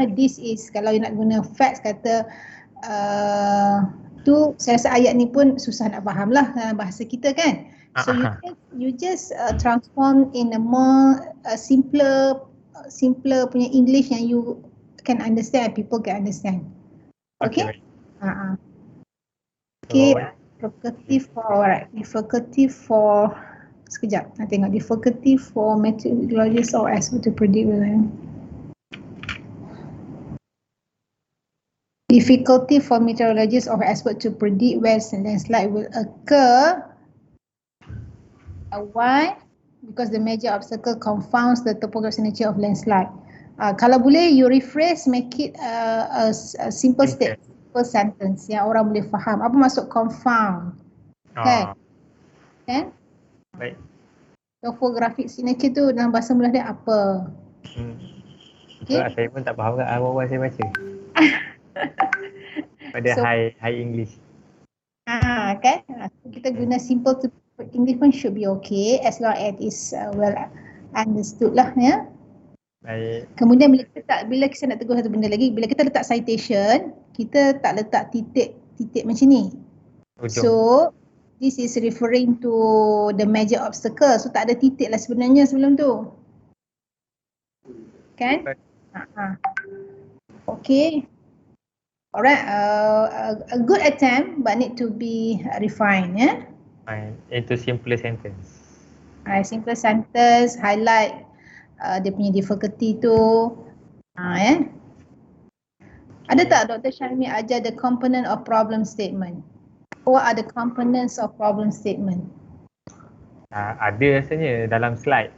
this is, kalau you nak guna facts kata tu, saya rasa ayat ni pun susah nak faham lah dalam bahasa kita kan. So you just transform in a more simpler punya English yang you can understand, people can understand. Okay? Okay, defecative for, alright, defecative for, sekejap, nak tengok defecative for meteorologists or experts to predict. Difficulty for meteorologists or experts to predict where landslide will occur. Why? Because the major obstacle confounds the topographic nature of landslide. Kalau boleh, you rephrase, make it a simple statement, simple sentence yang orang boleh faham. Apa maksud confound? Kan? Baik. Topographic signature tu dalam bahasa Melayu dia apa? Okay. Saya pun tak faham kat awal-awal saya baca. Pada high English. Kan? Kita guna simple to English pun should be okay as long as it is well understood lah ya. Baik. Kemudian bila kita nak tegur satu benda lagi, bila kita letak citation, kita tak letak titik macam ni. So this is referring to the major obstacle. So tak ada titik lah sebenarnya sebelum tu. Kan? Okay. Alright, a good attempt but need to be refined ya. Into simple sentence. Simple sentence, highlight dia punya difficulty tu. Ada tak Dr. Syarmi ajar the component of problem statement? What are the components of problem statement? Ada rasanya dalam slide.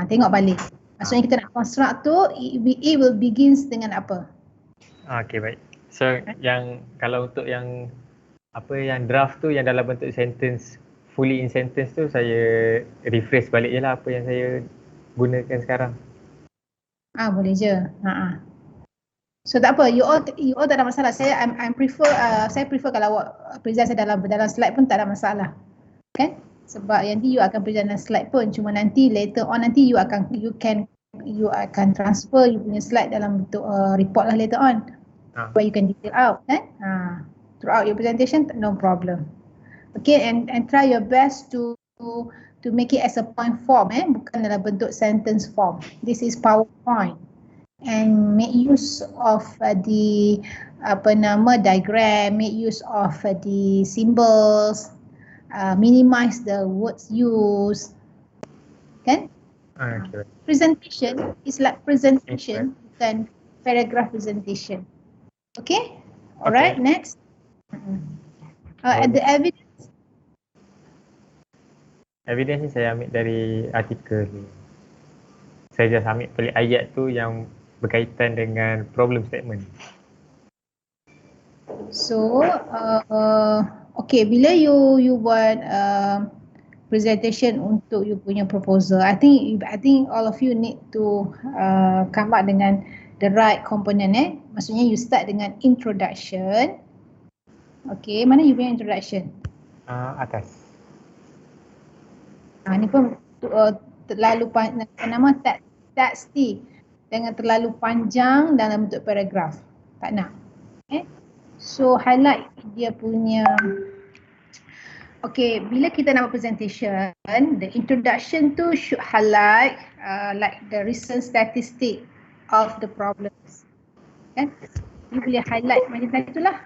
Tengok balik. Maksudnya kita nak construct tu, it will begins dengan apa? Okay, baik. So yang kalau untuk yang draft tu yang dalam bentuk sentence, fully in sentence tu, saya rephrase balik je lah apa yang saya gunakan sekarang. Boleh je. So tak apa, you all tak ada masalah. Saya prefer kalau awak present saya dalam slide pun tak ada masalah. Kan? Sebab nanti you akan present dalam slide pun, cuma nanti later on nanti you akan transfer you punya slide dalam bentuk report lah later on. Where you can detail out kan? Throughout your presentation, no problem. Okay, and try your best to make it as a point form, bukan dalam bentuk sentence form. This is PowerPoint, and make use of the diagram, make use of the symbols, minimize the words used, kan? Presentation is like presentation, bukan paragraph presentation. Okay, alright, next. The evidence. Evidence ni saya ambil dari artikel. Saya just ambil pelik ayat tu yang berkaitan dengan problem statement. So, okay, bila you buat presentation untuk you punya proposal, I think all of you need to come up dengan the right component. Maksudnya you start dengan introduction. Okay, mana you punya introduction? Atas. Ni pun terlalu text. Jangan terlalu panjang dalam bentuk paragraf. Tak nak. So highlight dia punya. Okay, bila kita nak buat presentation, the introduction tu should highlight like the recent statistic of the problems. Kan? You boleh highlight macam tadi itulah.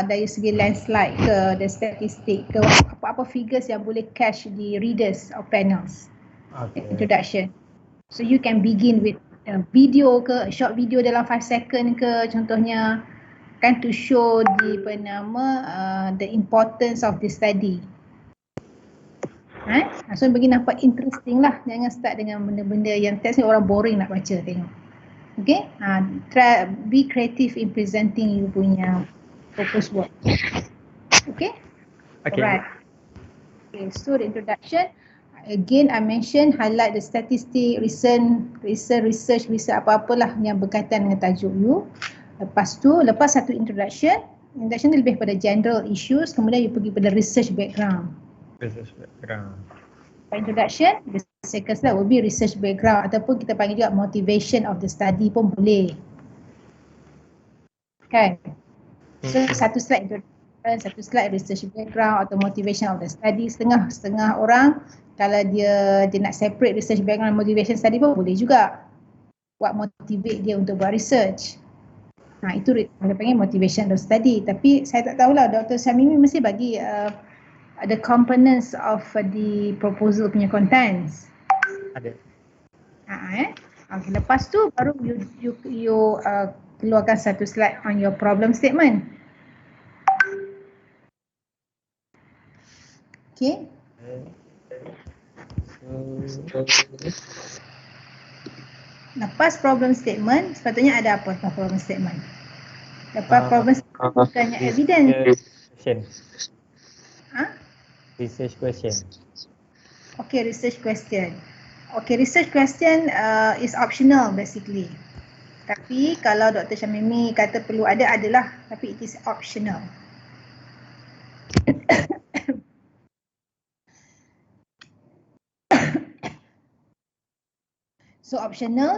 Dari segi landslide ke, the statistik ke, apa-apa figures yang boleh catch the readers of panels. Introduction. So you can begin with video ke, short video dalam 5 second ke contohnya, kan, to show the importance of the study. So bagi nampak interesting lah, jangan start dengan benda-benda yang teks ni orang boring nak baca tengok. Okay, try be creative in presenting you punya focus work. Okay, alright. Okay, so the introduction. Again, I mentioned highlight the statistic, recent research apa-apalah yang berkaitan dengan tajuk you. Lepas satu introduction ni lebih pada general issues, kemudian you pergi pada research background. Research background. Introduction, the Second slide will be research background ataupun kita panggil juga motivation of the study pun boleh. Kan? So satu slide research background atau motivation of the study. Setengah orang kalau dia nak separate research background dan motivation study pun boleh juga. What motivate dia untuk buat research. Itu kita panggil motivation of study. Tapi saya tak tahulah Dr. Syamimi mesti bagi the components of the proposal punya contents. Ada. Okay, lepas tu baru you keluarkan satu slide on your problem statement. Okay. Lepas problem statement, sepatutnya ada apa lepas problem statement? Lepas problem statement bukannya evidence. Research question. Okay, research question. Okay, research question is optional basically. Tapi kalau Dr. Syamimi kata perlu ada, adalah. Tapi it is optional. So optional,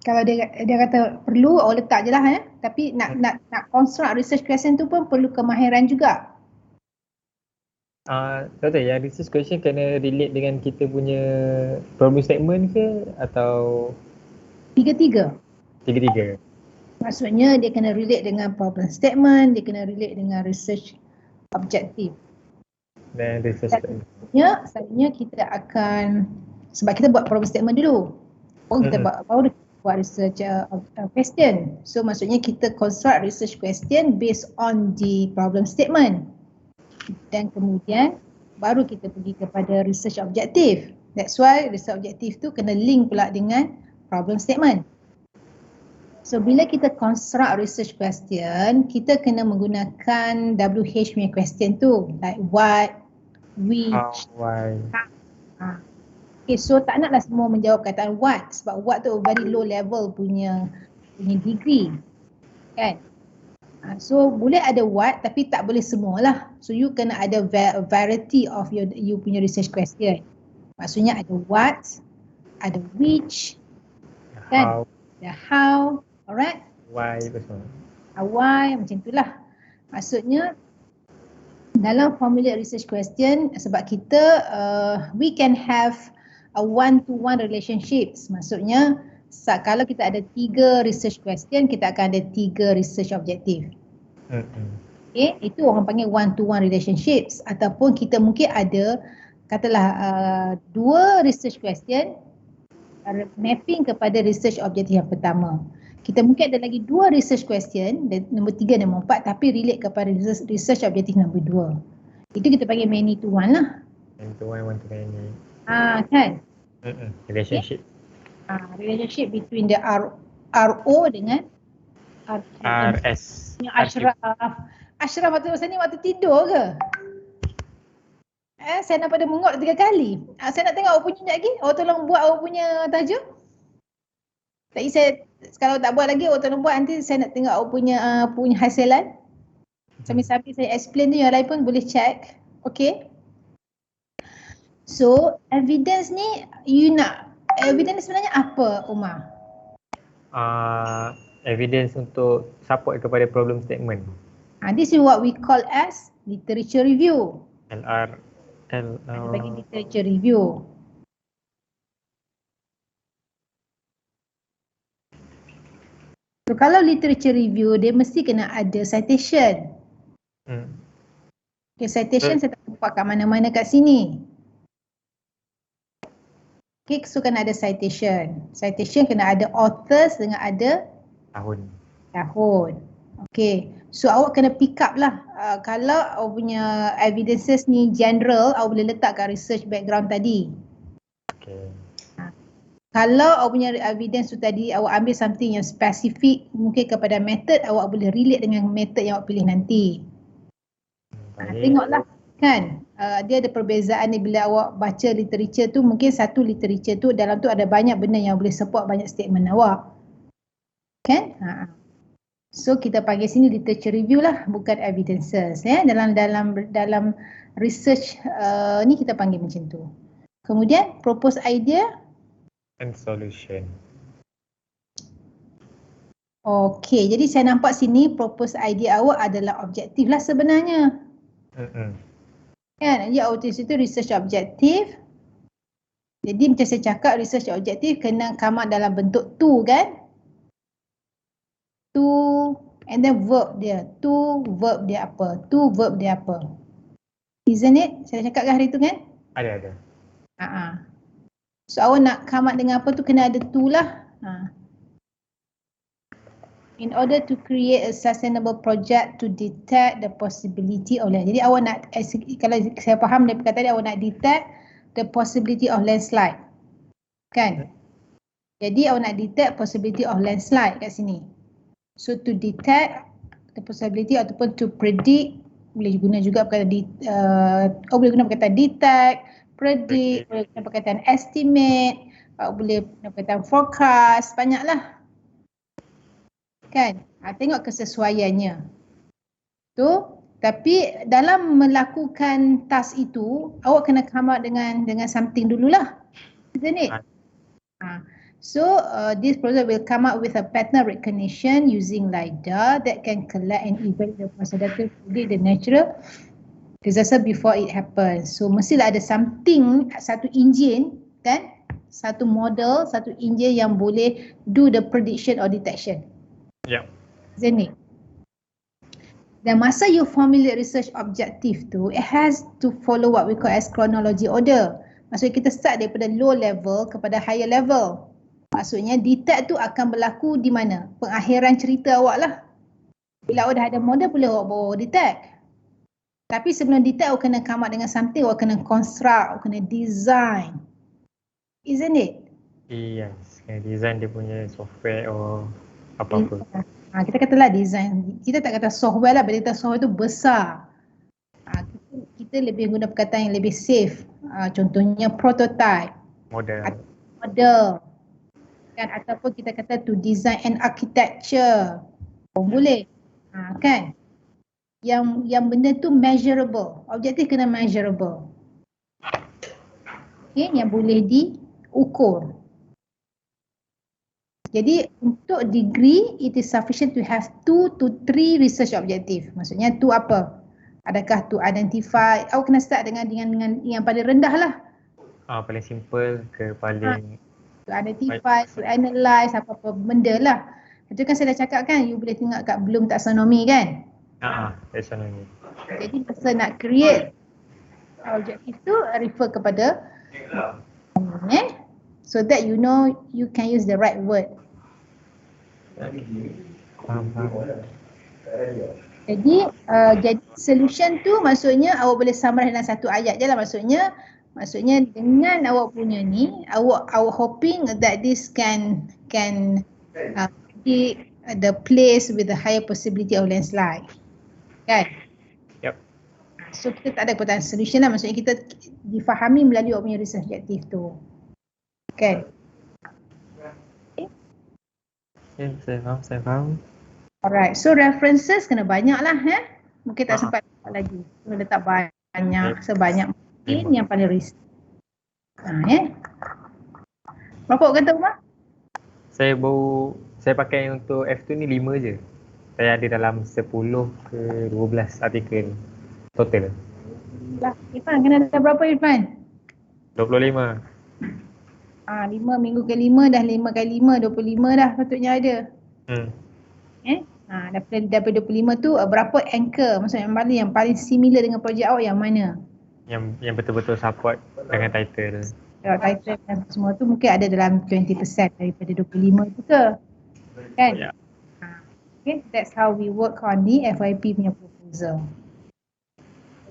kalau dia kata perlu, letak je lah. Tapi nak construct research question tu pun perlu kemahiran juga. Doktor, yang research question kena relate dengan kita punya problem statement ke atau? Tiga-tiga. Tiga-tiga. Maksudnya dia kena relate dengan problem statement, dia kena relate dengan research objective. Dan research Selalunya kita akan, sebab kita buat problem statement dulu. Baru buat research question. So maksudnya kita construct research question based on the problem statement. Dan kemudian baru kita pergi kepada research objective. That's why research objective tu kena link pula dengan problem statement. So bila kita construct research question, kita kena menggunakan WH punya question tu, like what, which, why. Okay, so tak naklah semua menjawab kataan what, sebab what tu very low level punya degree, kan? So boleh ada what tapi tak boleh semualah. So you kena ada variety of you punya research question. Maksudnya ada what, ada which, kan? Ada how, alright? Why betul. Why, macam itulah. Maksudnya dalam formulate research question, sebab kita we can have a one-to-one relationships. Maksudnya kalau kita ada 3 research question, kita akan ada 3 research objective. Okay, itu orang panggil one-to-one relationships. Ataupun kita mungkin ada, katalah 2 research question mapping kepada research objective yang pertama. Kita mungkin ada lagi 2 research question, nombor 3 dan nombor 4, tapi relate kepada research objective nombor 2. Itu kita panggil many to one lah. Many to one, one to many. Kan? Relationship. Relationship between the RO dengan RS. Ashraf. Ashraf waktu tidur ke? Saya nampak dia mengot 3 kali. Saya nak tengok awak punya lagi. Awak tolong buat awak punya tajuk. Tapi saya, kalau tak buat lagi, awak tolong buat, nanti saya nak tengok awak punya hasilan. Sambil-sambil saya explain tu, yang lain pun boleh check. Okay. So, evidence ni, evidence sebenarnya apa, Umar? Evidence untuk support kepada problem statement. This is what we call as literature review. LR. Bagi literature review. So, kalau literature review, dia mesti kena ada citation. Okay, citation saya tak nampak kat mana-mana kat sini. Okay, so kena ada citation. Citation kena ada authors dengan ada tahun. Okay, so awak kena pick up lah. Kalau awak punya evidences ni general, awak boleh letak kat research background tadi. Okay. Kalau awak punya evidence tu tadi, awak ambil something yang spesifik mungkin kepada method, awak boleh relate dengan method yang awak pilih nanti. Tengoklah kan, dia ada perbezaan ni bila awak baca literature tu, mungkin satu literature tu dalam tu ada banyak benda yang boleh support banyak statement awak. Kan? So kita panggil sini literature review lah, bukan evidences. Dalam research ni kita panggil macam tu. Kemudian propose idea. And solution. Okey, jadi saya nampak sini propose idea awak adalah objektif lah sebenarnya. Kan, jadi objektif itu research objektif. Jadi macam saya cakap research objektif kena come out dalam bentuk to kan. To and then verb dia. To verb dia apa? To verb dia apa? Isn't it? Saya cakap kan hari tu kan? Ada. So awak nak come out dengan apa tu kena ada to lah. In order to create a sustainable project to detect the possibility of land. Jadi awak nak, kalau saya faham dari perkataan dia, awak nak detect the possibility of landslide. Kan? Jadi awak nak detect possibility of landslide kat sini. So to detect the possibility ataupun to predict, boleh guna juga perkataan boleh guna perkataan detect, predict, boleh guna perkataan estimate, boleh guna perkataan forecast, banyaklah. Kan? Tengok kesesuaiannya. Tu, tapi dalam melakukan task itu, awak kena come out dengan something dululah. Isn't it? So this project will come up with a pattern recognition using LiDAR that can collect and evaluate the possibility to predict the natural disaster before it happens. So mestilah ada something, satu enjin kan, satu model, satu enjin yang boleh do the prediction or detection. Yeah. Isn't it? Dan masa you formulate research objective tu, it has to follow what we call as chronology order. Maksudnya kita start daripada low level kepada higher level. Maksudnya detect tu akan berlaku di mana? Pengakhiran cerita awak lah. Bila awak dah ada model, boleh awak bawa detect. Tapi sebelum detect, awak kena come up dengan something, awak kena construct, awak kena design. Isn't it? Yes, kena design dia punya software or apa-apa. Kita katalah design. Kita tak kata software lah, bila kita software tu besar. Kita lebih guna perkataan yang lebih safe. Contohnya prototype. Model. Kan, ataupun kita kata to design an architecture. Boleh. Kan? Yang benda tu measurable. Objektif kena measurable. Okay, yang boleh diukur. Jadi untuk degree, it is sufficient to have 2 to 3 research objective. Maksudnya tu apa? Adakah to identify, awak kena start dengan yang paling rendah lah. Paling simple ke paling to identify, to analyze apa-apa benda lah. Itu kan saya dah cakap kan, you boleh tengok kat Bloom taxonomy kan? Taxonomy. Jadi masa nak create objektif tu refer kepada so that you know you can use the right word. Jadi solution tu maksudnya awak boleh summarize dalam satu ayat je lah. Maksudnya dengan awak punya ni, awak hoping that this can be the place with the higher possibility of landslide. Kan? Yep. So kita tak ada perkataan solution lah, maksudnya kita difahami melalui awak punya research objective tu. Kan? Okay, saya faham. Alright, so references kena banyak lah mungkin tak sempat lagi. Kena letak banyak, sebanyak mungkin yang paling risk. Berapa awak kata Umar? Saya pakai untuk F2 ni 5 je. Saya ada dalam 10 ke 12 artikel total. Lah, Irfan kena ada berapa Irfan? 25. 5 minggu ke-5 dah 5 kali 5, 25 dah patutnya ada. Daripada 25 tu berapa anchor, maksudnya yang paling similar dengan projek awak yang mana? Yang betul-betul support dengan title. Title dan semua tu mungkin ada dalam 20% daripada 25 tu ke? Kan? Yeah. Okay, that's how we work on the FYP punya proposal.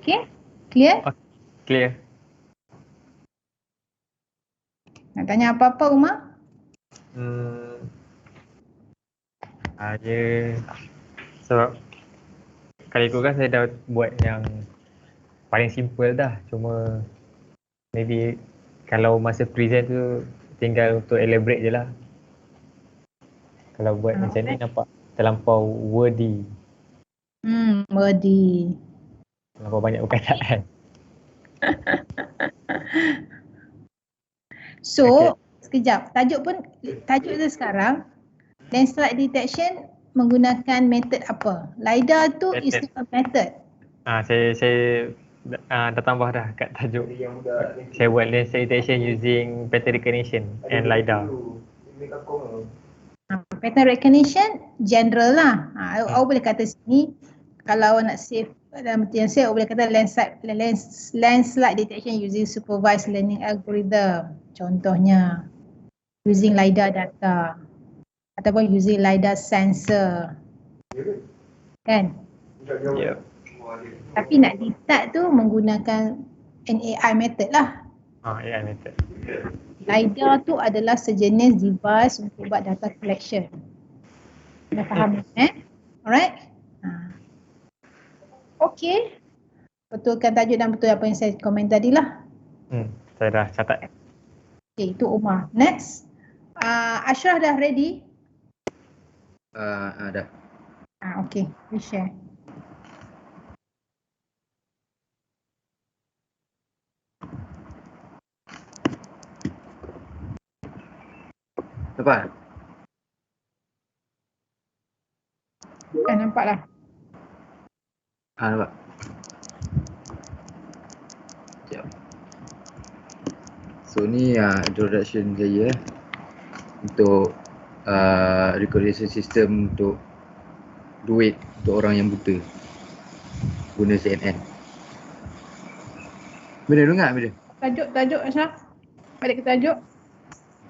Okay, clear? Clear. Nak tanya apa-apa Umar? Sebab kali tu kan saya dah buat yang paling simple dah. Cuma maybe kalau masa present tu tinggal untuk elaborate je lah. Kalau buat macam ni nampak terlampau wordy. Wordy. Terlampau banyak perkataan. So, sekejap. Tajuk dia sekarang, landslide detection menggunakan method apa? LiDAR tu is Method. not a method. Saya dah tambah dah kat tajuk. Saya buat landslide detection using pattern recognition and LiDAR. Pattern recognition general lah. Awak boleh kata sini kalau awak nak save dalam yang saya boleh kata landslide detection using supervised learning algorithm. Contohnya using LiDAR data ataupun using LiDAR sensor. Kan? Yep. Tapi nak detect tu menggunakan NAI method lah. AI method. LiDAR tu adalah sejenis device untuk buat data collection. Dah faham Alright? Okay. Betulkan tajuk dan betul apa yang saya komen tadi lah. Saya dah catat. Okay, itu Umar. Next. Ashraf dah ready? Dah. Okay, we share. Nampak? Nampak lah. Nampak. Sekejap. So ni introduction saya untuk recognition system untuk duit untuk orang yang buta guna CNN. Bila dengar bila? Tajuk Ashraf. Balik ke tajuk.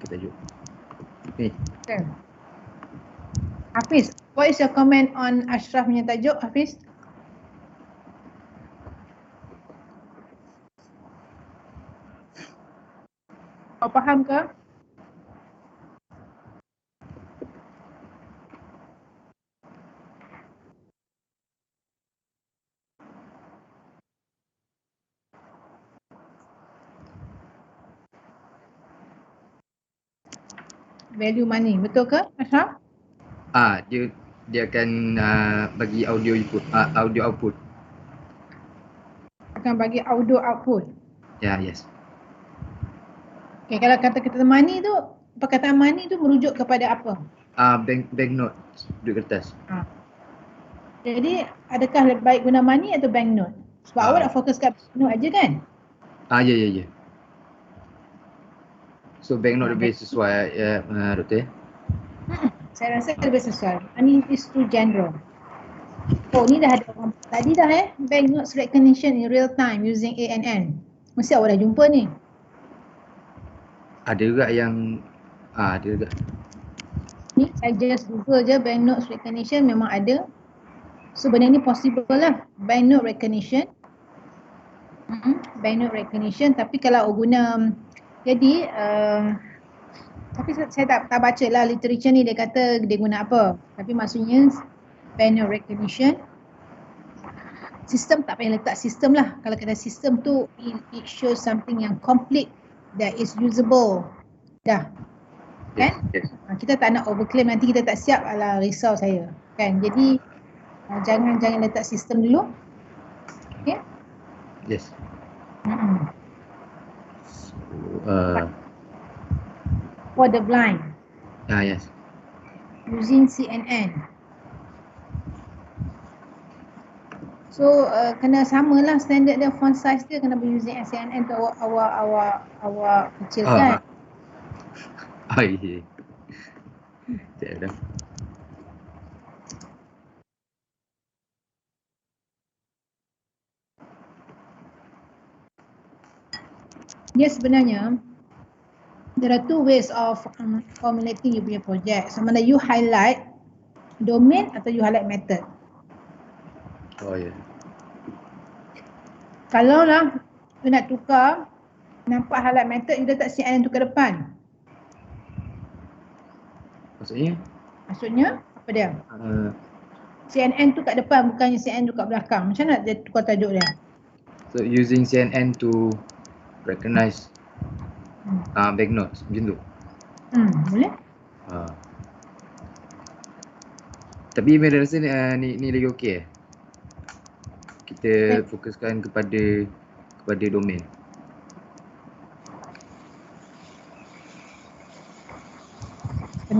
Kita tajuk. Ni. Okay. Hafiz, what is your comment on Ashraf punya tajuk, Hafiz? Kau faham ke? Value money, betul ke Ashraf? Dia akan bagi audio input, audio output. Akan bagi audio output. Ya, yes. Okay, kalau kata money tu, perkataan money tu merujuk kepada apa? Banknote, duit kertas. Jadi, adakah lebih baik guna money atau banknote? Sebab awak nak fokus kat banknote aja kan? Ya. So banknote lebih sesuai ya, Doktor. Saya rasa lebih sesuai. Money is too general. Oh, ni dah ada orang tadi dah banknotes recognition in real time using ANN. Mesti awak dah jumpa ni. Ada juga yang ada juga. Ni saya just google je banknotes recognition, memang ada. So benda ni possible lah, banknote recognition. Banknote recognition, tapi kalau guna jadi tapi saya tak baca lah literature ni dia kata dia guna apa. Tapi maksudnya banknote recognition sistem tak payah letak sistem lah. Kalau kata sistem tu it shows something yang complete, that is usable. Dah. Kan? Yes. Kita tak nak overclaim, nanti kita tak siap, alah risau saya. Kan? Jadi jangan letak sistem dulu. Okay? Yes. For the blind. Yes. Using CNN. So kena samalah standard dia, font size dia kena using CNN tu awak kecilkan. Ya. Tak ada. Dia sebenarnya there are two ways of formulating you punya project. Sama ada you highlight domain atau you highlight method. Ya. Kalau lah you nak tukar, nampak highlight method, you letak CNN tu ke depan. Maksudnya apa dia? CNN tu kat depan, bukannya CNN tu kat belakang. Macam mana dia tukar tajuk dia? So using CNN to recognize banknotes, macam tu. Boleh? Tapi Mira rasa ni lagi okey kita fokuskan kepada domain.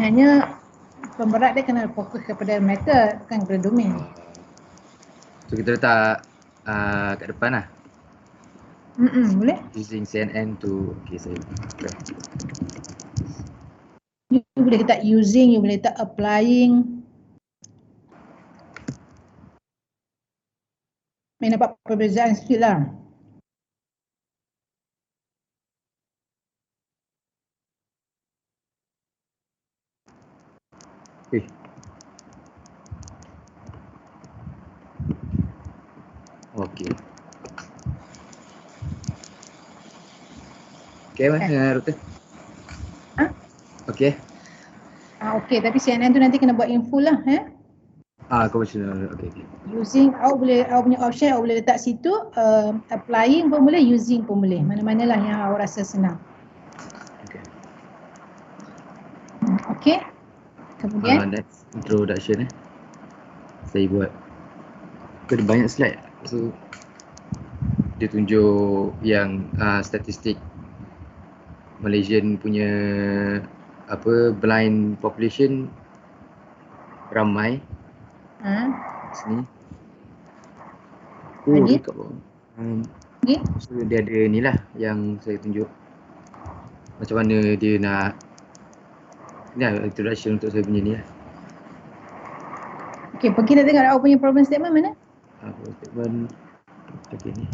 sebenarnya pemberat dia kena fokus kepada method, bukan kepada domain. So kita letak kat depan lah. Boleh? Using CNN to, okay saya. You boleh letak using, you boleh letak applying. Main dapat perbezaan sikit lah. Eh. Okay. Okay mana Doktor? Ha? Okay. Okay, tapi CNN tu nanti kena buat in full lah. Conventional. Okay. Using, awak punya option awak boleh letak situ, applying pun boleh, using pun boleh. Mana-mana lah yang awak rasa senang. Okay. Okay. Kemudian? Next introduction saya buat. Ada banyak slide. So dia tunjuk yang statistik Malaysian punya blind population ramai. Sini. Lagi? Dekat bawah. Okay. So dia ada ni lah yang saya tunjuk. Macam mana dia nak ni lah introduction untuk saya punya ni lah. Okay, pergi nak tengok awak punya problem statement mana? Problem statement. Okay ni.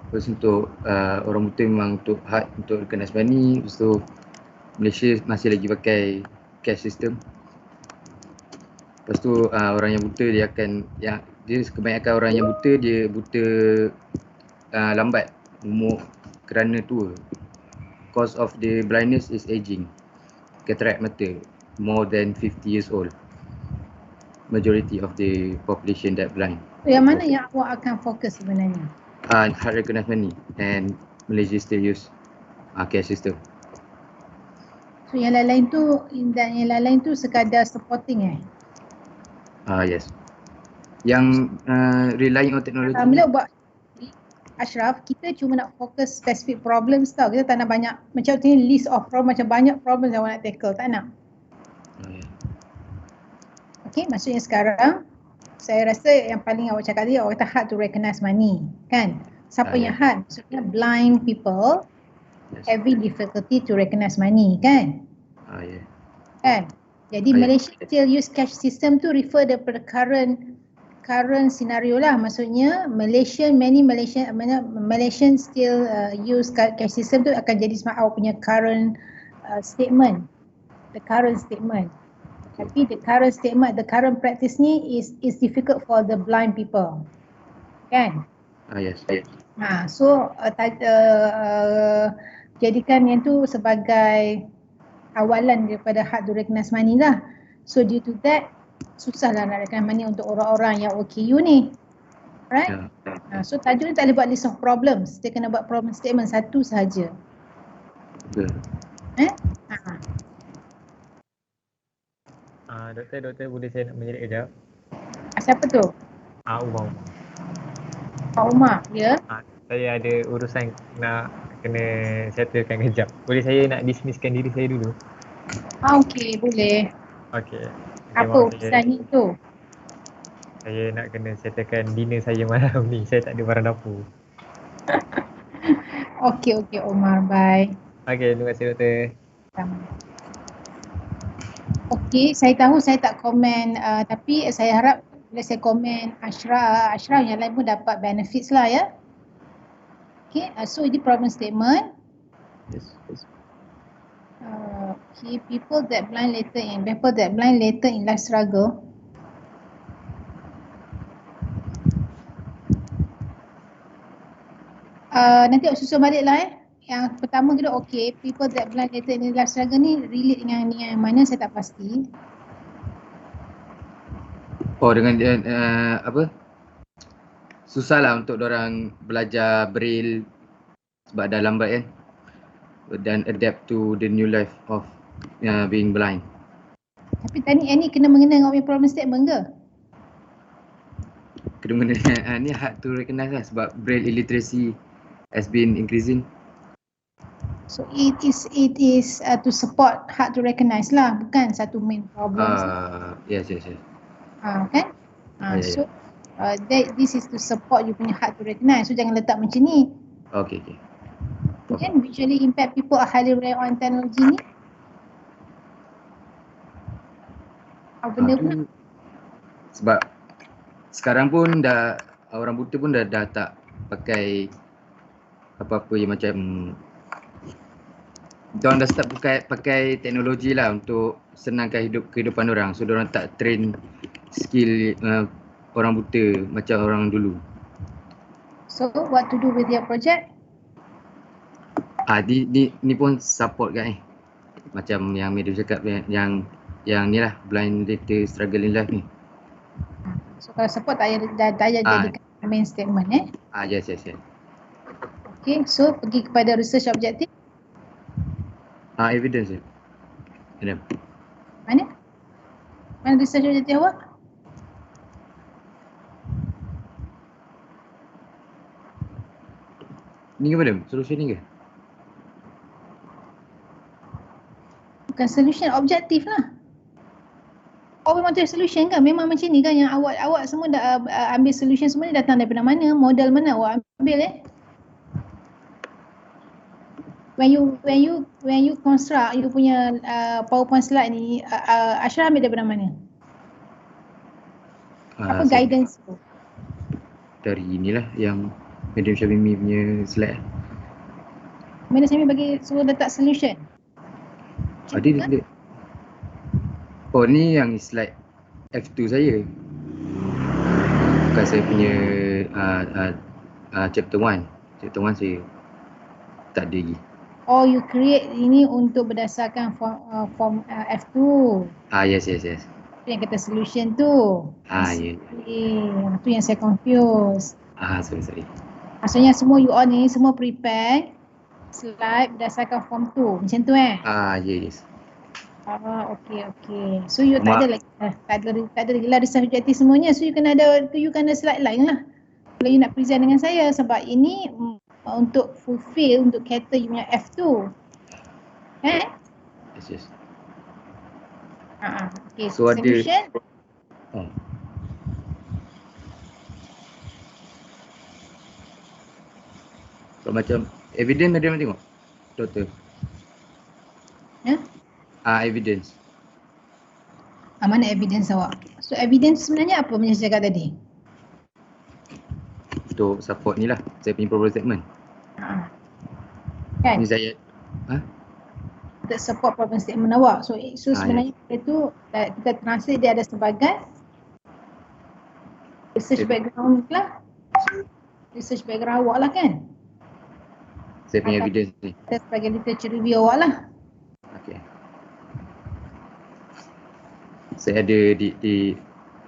Terus untuk orang buta memang untuk hard untuk recognize money. Lepas tu Malaysia masih lagi pakai cash system. Lepas tu orang yang buta dia akan kebanyakan orang yang buta dia buta lambat umur kerana tua. Cause of the blindness is aging. Cataract mata more than 50 years old. Majority of the population that blind. Yang mana yang awak akan fokus sebenarnya? Hard recognize money and Malaysia still use cash system. So yang lain-lain tu, dan yang lain-lain tu sekadar supporting Yes. Yang relying on technology. Bila buat Ashraf, kita cuma nak fokus specific problems tau. Kita tak nak banyak, macam ni list of problem, macam banyak problems yang awak nak tackle, tak nak. Okay, maksudnya sekarang saya rasa yang paling awak cakap tadi, awak kata hard to recognize money, kan? Siapa yang hard? Maksudnya blind people having difficulty to recognize money, kan? Kan? Jadi Malaysia still use cash system tu refer daripada current scenario lah. Maksudnya many Malaysian still use cash system tu akan jadi smart awak punya current statement. The current statement. Tapi the current statement, the current practice ni is difficult for the blind people. Kan? Yes. So jadikan yang tu sebagai awalan daripada hard to recognize money lah. So due to that, susahlah nak recognize money untuk orang-orang yang OKU ni. Right? So tajuk ni tak boleh buat list of problems. Dia kena buat problem statement satu sahaja. Betul. Doktor boleh saya nak menjerit kejap? Siapa tu? Umar. Pak Umar, ya? Saya ada urusan nak kena settlekan kejap. Boleh saya nak dismisskan diri saya dulu? Okey, boleh. Okey. Apa urusan ni tu? Saya nak kena settlekan dinner saya malam ni. Saya tak ada barang dapur. Okey Umar, bye. Okey, terima kasih doktor. Okey, saya tahu saya tak komen tapi saya harap bila saya komen Ashraf yang lain pun dapat benefits lah ya. Okey, so ini problem statement. Yes. Okay, people that blind later in life struggle. Nanti awak susun balik lah Yang pertama kita okay, people that blind later in life struggle ni relate dengan yang mana saya tak pasti. Dengan susahlah untuk orang belajar braille sebab dah lambat kan. Dan adapt to the new life of being blind. Tapi tadi ni kena mengena dengan punya problem statement ke? Kena mengena ni hard to recognize lah sebab braille illiteracy has been increasing. So it is to support hard to recognize lah, bukan satu main problem. Yes. Kan? Ya. So this is to support you punya hard to recognize. So jangan letak macam ni. Okay. Then visually impaired people are highly rare on teknologi ni. Apa benda pula? Sebab sekarang pun dah orang buta pun dah tak pakai apa-apa yang macam diorang dah start pakai teknologi lah untuk senangkan kehidupan orang. So diorang tak train skill orang buta macam orang dulu. So what to do with your project? Ni pun support kan macam yang Medu cakap yang ni lah, blind data struggle in life ni. So kalau support dah jadikan main statement Yes. Okay, so pergi kepada research objective. Evidence Mana research objective awak? Ni ke madam? Solution ni ke? Bukan solution, objektif lah. Memang tu solution kan? Memang macam ni kan yang awak semua dah ambil solution semua ni datang daripada mana? Model mana awak ambil When you construct you punya PowerPoint slide ni, Ashraf ambil daripada mana? Apa guidance tu? Dari inilah yang Madam Syabimi punya slide. Mana saya bagi suruh letak solution? Ada. Oh ni yang slide F2 saya. Bukan saya punya chapter 1. Chapter 1 saya tak ada lagi. Oh, you create ini untuk berdasarkan form F2. Yes. Yang kata solution tu. Ya. Tu yang saya confuse. Sorry. Maksudnya semua you all ni semua prepare slide berdasarkan form tu. Macam tu Yes. Okay. So you tak ada lagi lah research objective semuanya. So you kena ada slide lain lah. Kalau you nak present dengan saya sebab ini untuk fulfill, untuk cater you punya F2. Yes. Okay, So solution. So macam evidence ada tengok doktor. Evidence. Mana evidence awak? So evidence sebenarnya apa macam saya cakap tadi? Untuk support ni lah, saya punya problem statement. Kan? Ni saya Untuk support problem statement awak. So sebenarnya itu kita translate dia ada sebagai research background lah. Research background awak lah kan? Saya punya evidence ni. Sebagai literature review awak lah. Okay. Saya ada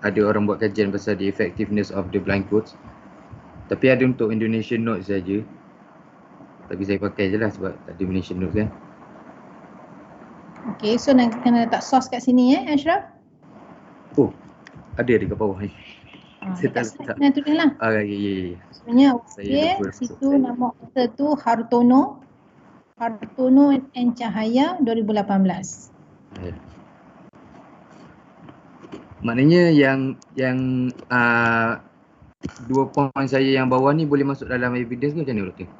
ada orang buat kajian pasal the effectiveness of the blind codes. Tapi ada untuk Indonesian notes saja. Tapi saya pakai je lah sebab tak ada Indonesian notes kan. Okay, so nak kena letak source kat sini Ashraf? Oh, ada dekat bawah ni. Dekat slide kena tulis lah. Ya. Sebenarnya situ nama author tu Hartono and Cahaya 2018. Maknanya yang 2 point saya yang bawah ni boleh masuk dalam evidence ke macam mana doktor?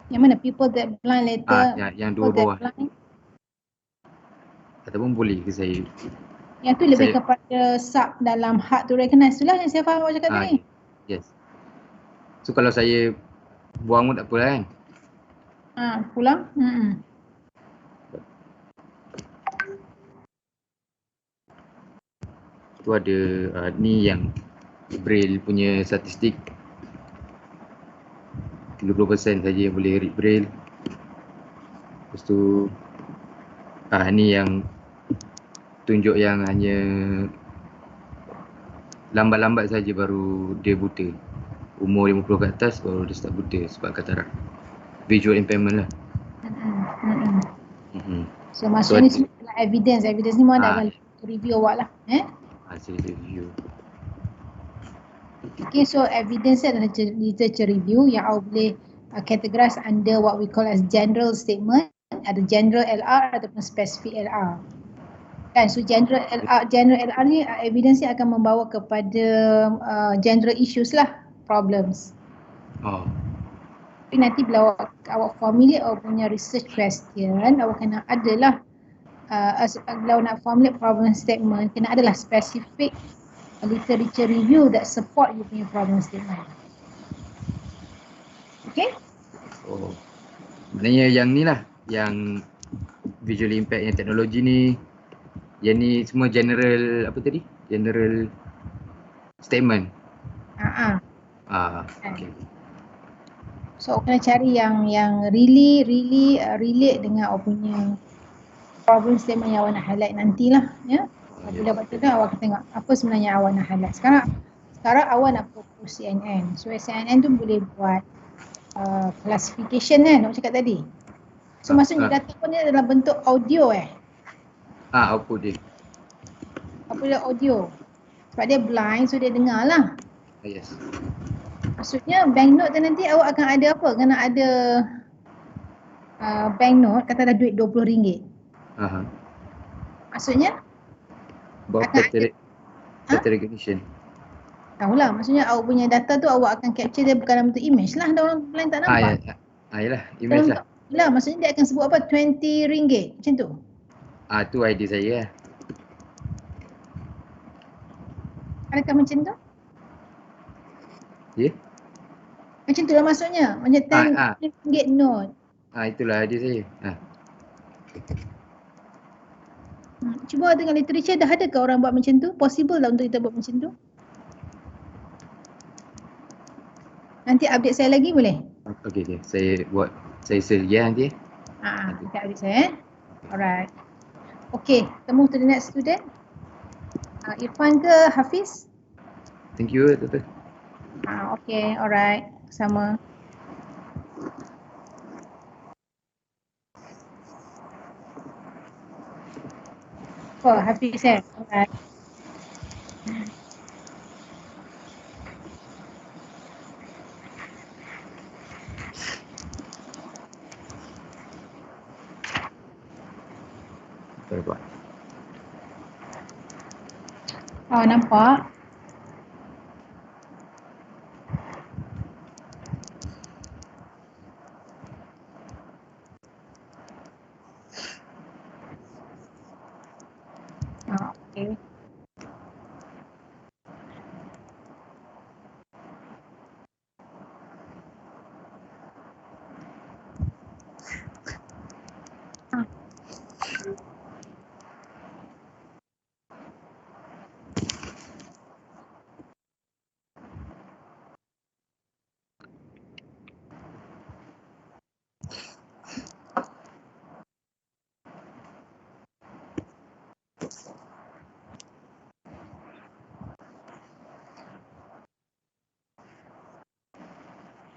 Yang mana people that blind letter? Yang 2 bawah. Ataupun boleh ke saya? Yang tu lebih kepada sub dalam hard to recognize tu lah yang saya faham awak cakap tadi. Yes. So kalau saya buang pun tak apa lah kan? Pulang? Tu ada ni yang Braille punya statistik 30% saja yang boleh read Braille. Lepas tu ni yang tunjuk yang hanya lambat-lambat saja baru dia buta. Umur 50 ke atas baru dia start buta sebab katarak. Visual impairment lah. So maksudnya ni semua adalah evidence. Evidence ni mana dalam review awak lah. Hasil review. Okay, so evidence adalah literature review yang awak boleh categorized under what we call as general statement, ada general LR ataupun specific LR. Kan, so general LR ni evidence ni akan membawa kepada general issues lah, problems. Oh. Tapi nanti bila awak formulate awak punya research question, awak kena adalah kalau nak formulate problem statement, kena adalah specific literature review that support you punya problem statement. Okay? Oh. Maknanya yang ni lah, yang visual impact yang teknologi ni, yang ni semua general apa tadi? General statement. Okay. So awak kena cari yang really relate dengan awak punya problem statement yang awak nak highlight nantilah, ya. Bila waktu tu awak tengok apa sebenarnya awak nak highlight. Sekarang awak nak fokus CNN. So CNN tu boleh buat classification kan, awak cakap tadi. So maksudnya data pun ni dalam bentuk audio Output dia. Apa dia audio? Sebab dia blind, so dia dengar lah. Yes. Maksudnya banknote tu nanti awak akan ada apa? Kena ada banknote, katalah duit RM20. Maksudnya? Buat pattern recognition. Tahulah, maksudnya awak punya data tu awak akan capture dia bukan dalam bentuk image lah, orang lain tak nampak. Yalah, image lah. Yalah, maksudnya dia akan sebut apa? RM20, macam tu. Tu idea saya lah. Adakah macam tu? Ya? Macam tu lah maksudnya. Macam RM10 note. Itulah idea saya. Cuba dengan literature, dah adakah orang buat macam tu? Possible lah untuk kita buat macam tu? Nanti update saya lagi boleh? Okay. Saya share lagi nanti. Kita update saya. Alright. Okay, kita move to the next student. Irfan ke Hafiz? Thank you, Dr. Okay, alright. Sama. Hafiz alright. Buat. Nampak? Okay.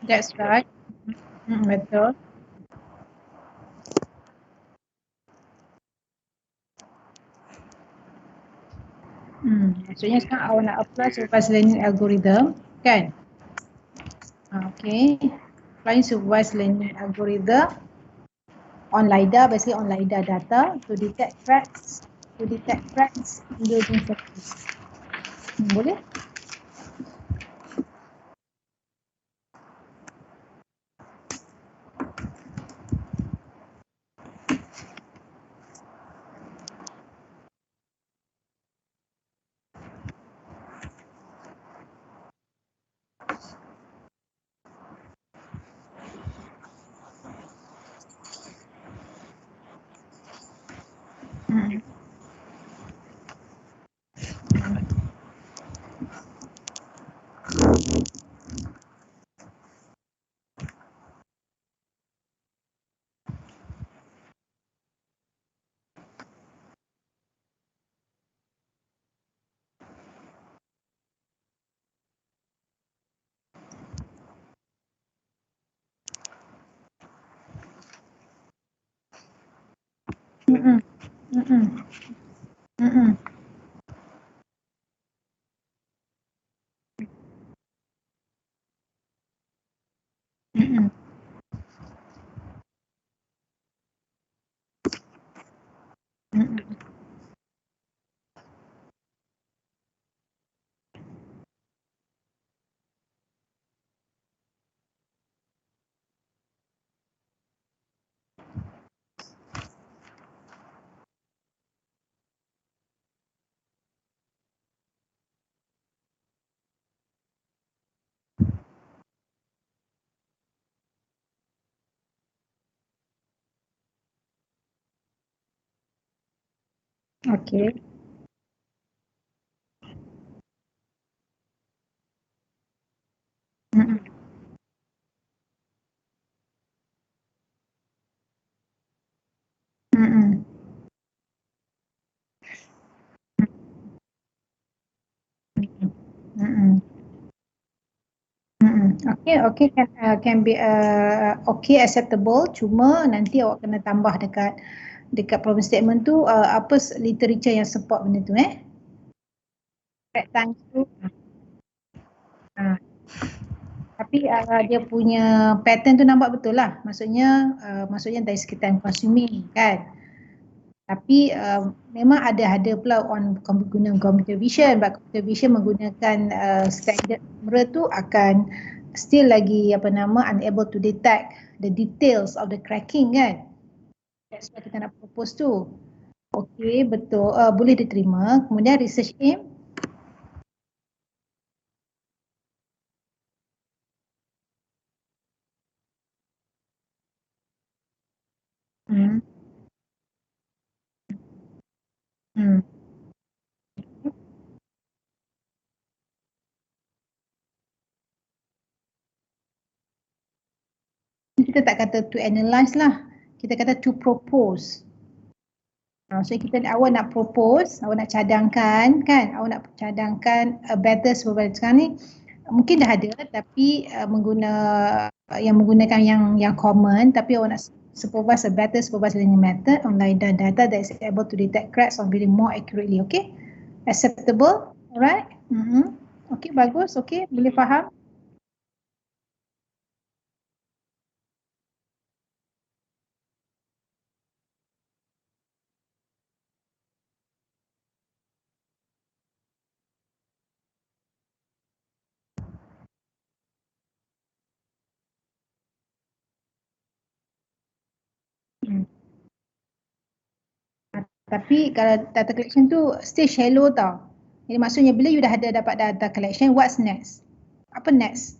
That's right. Betul. Maksudnya sekarang awak nak apply supervised learning algorithm, kan? Okay. Applying supervised learning algorithm on LiDAR, basically on LiDAR data to detect cracks in building surface. Boleh? Mm-mm. Okay. Mm-mm. Mm-mm. Mm-mm. Mm-mm. Okay, okay, can be okay, acceptable. Cuma nanti awak kena tambah dekat problem statement tu apa literature yang support benda tu correct times tu. Ha. Tapi dia punya pattern tu nampak betul lah. Maksudnya dari segi time consuming kan. Tapi memang ada pula on guna computer vision. But computer vision menggunakan standard kamera tu akan still lagi unable to detect the details of the cracking kan. That's why kita nak propose tu. Okay, betul. Boleh diterima. Kemudian research aim. Hmm. Hmm. Kita tak kata to analyse lah. Kita kata to propose. So awak nak propose, awak nak cadangkan kan, awak nak cadangkan a better supervisor. Sekarang ni mungkin dah ada tapi menggunakan yang common, tapi awak nak supervise a better supervisor learning method on LiDAR data that is able to detect cracks on building more accurately. Okay, acceptable, alright. Okay, bagus. Okay, boleh faham. Hmm. Tapi kalau data collection tu still shallow tau. Jadi maksudnya bila you dah ada dapat data collection, what's next? Apa next?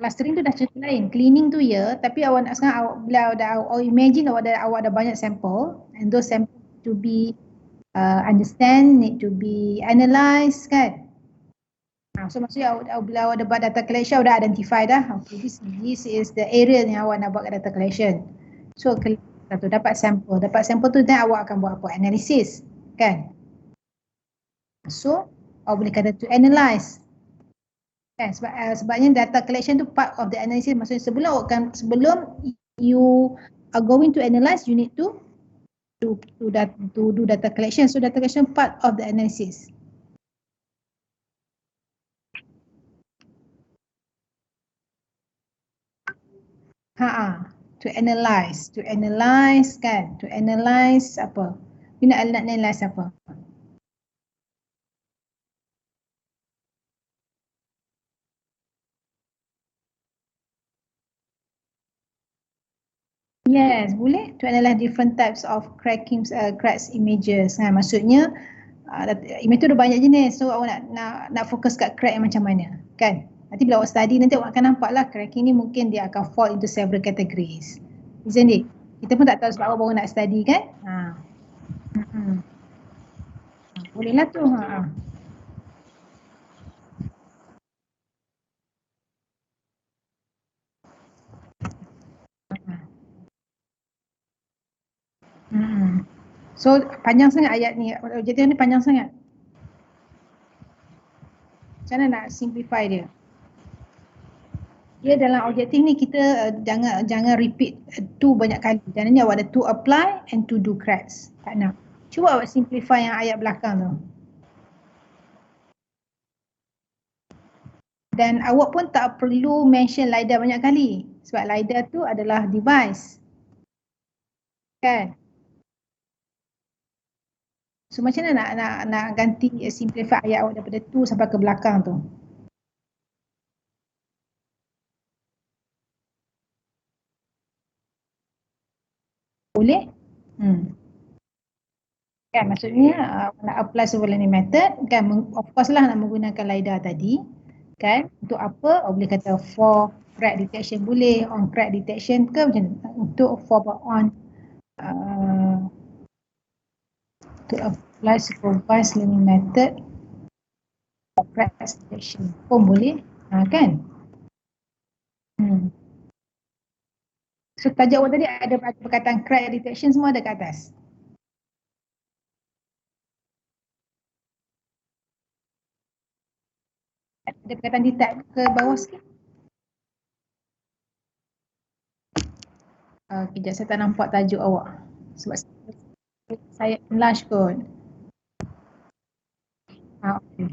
Clustering tu dah cerita lain. Cleaning tu ya, tapi awak nak sekarang awak imagine awak ada banyak sampel and those samples to be understand, need to be analysed kan. So maksudnya bila awak dapat data collection, awak dah identify dah. Okay, this is the area yang awak nak buat data collection. So satu dapat sampel tu dan awak akan buat apa? Analysis kan. So awak boleh kata to analyse. Kan, sebabnya data collection tu part of the analysis. Maksudnya sebelum you are going to analyze, you need to do data collection. So data collection part of the analysis. To analyze kan, to analyze apa? You nak analyze apa? Yes, boleh. To analyze different types of cracks images. Maksudnya image tu ada banyak jenis. So awak nak fokus kat crack yang macam mana, kan? Nanti bila awak study nanti awak akan nampak lah cracking ni mungkin dia akan fall into several categories. Isn't it? Kita pun tak tahu sebab awak baru nak study kan? Boleh lah tu. So panjang sangat ayat ni, objektif ni panjang sangat. Macam mana nak simplify dia? Dia dalam objektif ni kita jangan repeat to banyak kali. Jangannya awak ada to apply and to do cracks. Tak nak. Cuba awak simplify yang ayat belakang tu. Dan awak pun tak perlu mention LiDAR banyak kali sebab LiDAR tu adalah device. Kan? So macam mana nak ganti simplify ayat awak daripada tu sampai ke belakang tu? Boleh? Kan maksudnya nak apply silver lining method kan, of course lah nak menggunakan LiDAR tadi kan. Untuk apa? Boleh kata for crack detection boleh, on crack detection ke macam untuk for on to apply supervised learning method for crack detection pun boleh kan. So tajuk awak tadi ada perkataan crack detection semua ada kat atas. Ada perkataan detect ke bawah sikit. Kejap saya tak nampak tajuk awak sebab saya enlarge kot. Okay.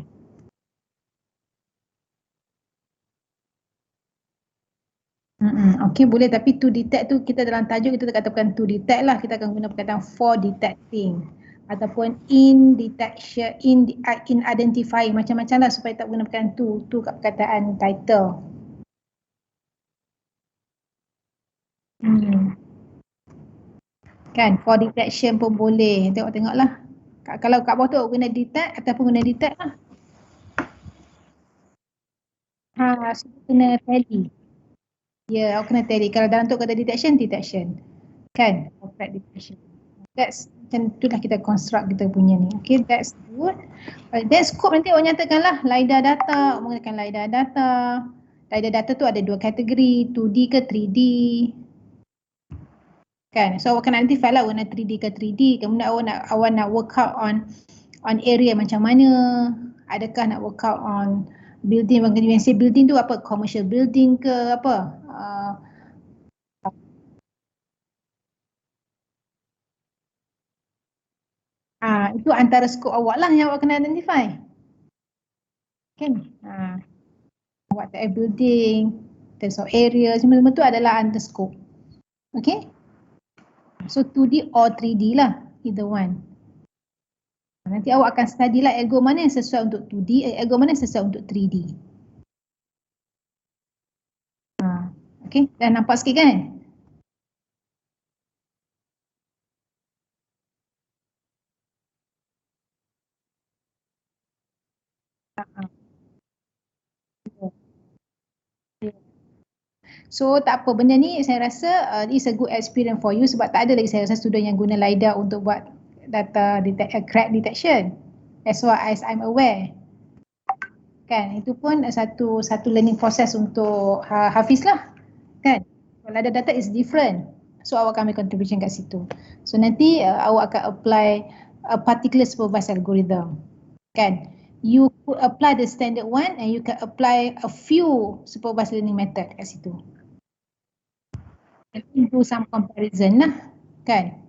Okay, boleh, tapi to detect tu kita dalam tajuk kita tak katakan to detect lah, kita akan guna perkataan for detecting ataupun in detection, in identifying, macam-macam lah supaya tak guna perkataan to kat perkataan title. Kan, for detection pun boleh, tengok-tengoklah. Kalau kat bawah tu guna detect ataupun guna detect lah. So kena tally. Ya, awak kena tally. Kalau dalam tu kata detection, kan? Correct detection. That's macam itulah kita construct kita punya ni. Okay, that's good. Then scope nanti awak nyatakan lah LiDAR data, menggunakan LiDAR data. LiDAR data tu ada dua kategori, 2D ke 3D. Kan? So awak kena identify lah warna 3D ke 3D. Kemudian awak nak work out on area macam mana. Adakah nak work out on building, when say building tu apa? Commercial building ke apa? Itu antara skop awak lah yang awak kena identify. Kan? Awak tak building, terms of area, semua tu adalah under scope. Okay? So 2D or 3D lah, either one. Nanti awak akan study lah ego mana yang sesuai untuk 2D, ego mana yang sesuai untuk 3D. Okay, dah nampak sikit kan? So tak apa, benda ni saya rasa it's a good experience for you sebab tak ada lagi saya rasa student yang guna LiDAR untuk buat data crack detection as far as I'm aware. Kan, itu pun satu learning process untuk Hafiz lah. Kan, LiDAR data is different. So awak akan ambil contribution kat situ. So nanti awak akan apply a particular supervised algorithm. Kan, you could apply the standard one and you can apply a few supervised learning method kat situ. Do some comparison lah, kan?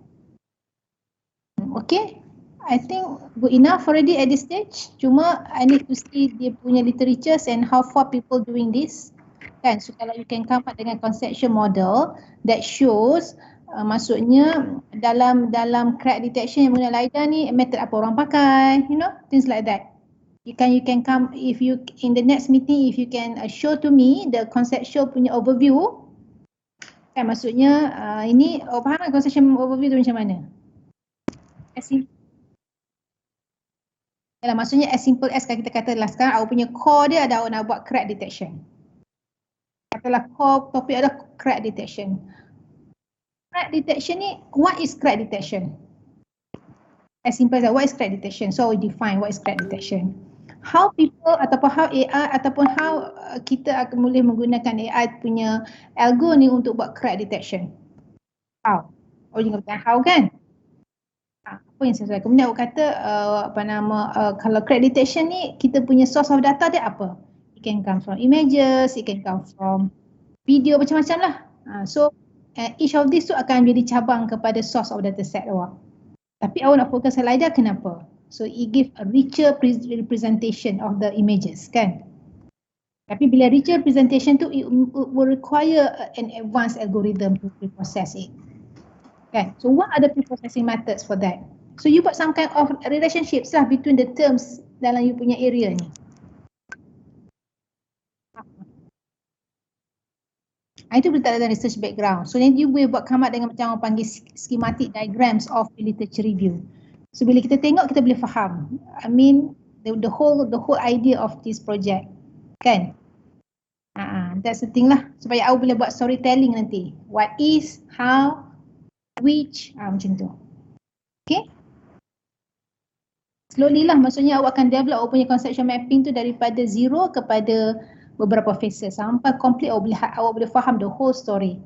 Okay, I think good enough already at this stage. Cuma I need to see dia punya literatures and how far people doing this, kan? So kalau you can come up dengan conceptual model that shows maksudnya dalam crack detection yang guna LiDAR ni method apa orang pakai, you know, things like that. You can come if you in the next meeting if you can show to me the conceptual punya overview. Kan maksudnya ini faham kan conceptual overview tu macam mana? Yalah, maksudnya as simple as kita kata lah sekarang awak punya core dia ada awak nak buat crack detection. Katalah core topik adalah crack detection. Crack detection ni, what is crack detection? As simple as that, what is crack detection? So we define what is crack detection. How people ataupun how AI ataupun how kita akan boleh menggunakan AI punya algo ni untuk buat crack detection. How? Orang kata how kan? Apa yang sesuai. Kemudian awak kata kalau crack detection ni kita punya source of data dia apa? It can come from images, it can come from video, macam-macam lah. So each of these tu akan jadi cabang kepada source of data set awak. Tapi awak nak fokus LiDAR kenapa? So it give a richer representation of the images kan? Tapi bila richer presentation tu, it will require an advanced algorithm to pre-process it. Okay, so what are the pre-processing methods for that? So you buat some kind of relationships lah between the terms dalam you punya area ni. Itu boleh tak ada research background. So nanti you boleh buat come up dengan macam orang panggil schematic diagrams of literature review. So bila kita tengok kita boleh faham. I mean the whole idea of this project. Kan? That's the thing lah. Supaya awak boleh buat storytelling nanti. What is, how, which, macam tu. Okay? Slowly lah, maksudnya awak akan develop awak punya conceptual mapping tu daripada zero kepada beberapa phases sampai complete awak boleh faham the whole story.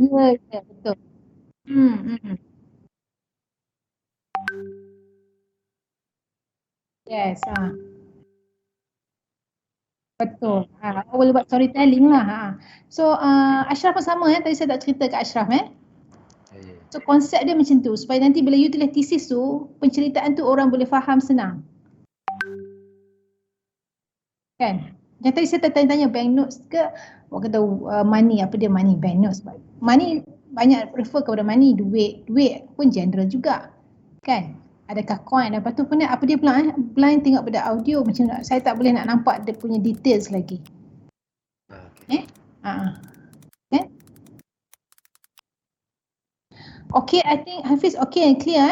Ya, betul. Yes, betul. Awak boleh buat storytelling lah. So Ashraf pun sama tadi saya tak cerita kat Ashraf So konsep dia macam tu supaya nanti bila you tulis thesis tu, penceritaan tu orang boleh faham senang. Kan? Yang tadi saya tanya-tanya bank notes ke, awak kata money, apa dia money, bank notes. Money banyak refer kepada money, duit pun general juga. Kan? Adakah coin, lepas tu pun apa dia blind tengok pada audio macam saya tak boleh nak nampak dia punya details lagi. Okay. Okay, I think Hafiz okay and clear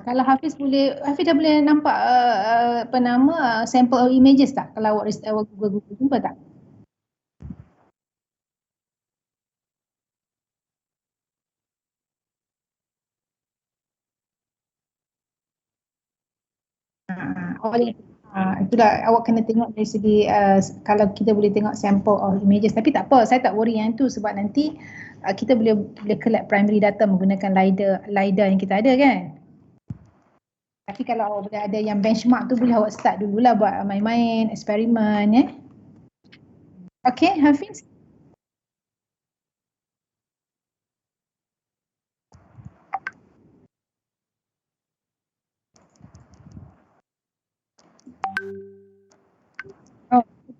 kalau Hafiz dah boleh nampak apa nama sample images tak? Kalau awak Google jumpa tak? Itulah awak kena tengok dari segi kalau kita boleh tengok sample of images, tapi tak apa, saya tak worry yang tu sebab nanti kita boleh collect primary data menggunakan LiDAR yang kita ada kan. Tapi kalau awak boleh ada yang benchmark tu boleh awak start dululah buat main-main, eksperimen Okay, Hafiz?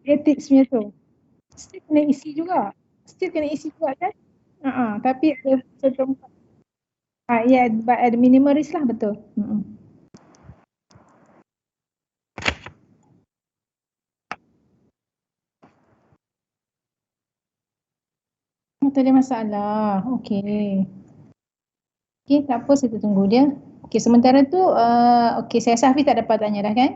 Ethics punya tu. Still kena isi juga. Kan? Tapi ada setempat. Ya, but ada minimal risk lah, betul. Tak ada masalah. Okay. Okay, tak apa, saya tunggu dia. Okay, sementara tu, okay, saya rasa Hafiz tak dapat tanya dah kan?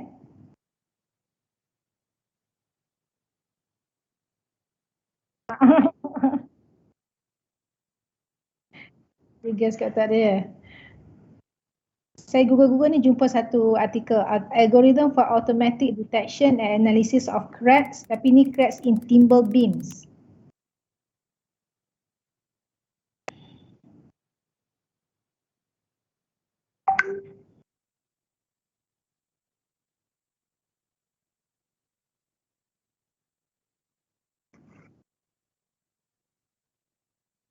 Guess kat tak ada. Saya Google ni jumpa satu artikel, Algorithm for Automatic Detection and Analysis of Cracks, tapi ni cracks in timber beams.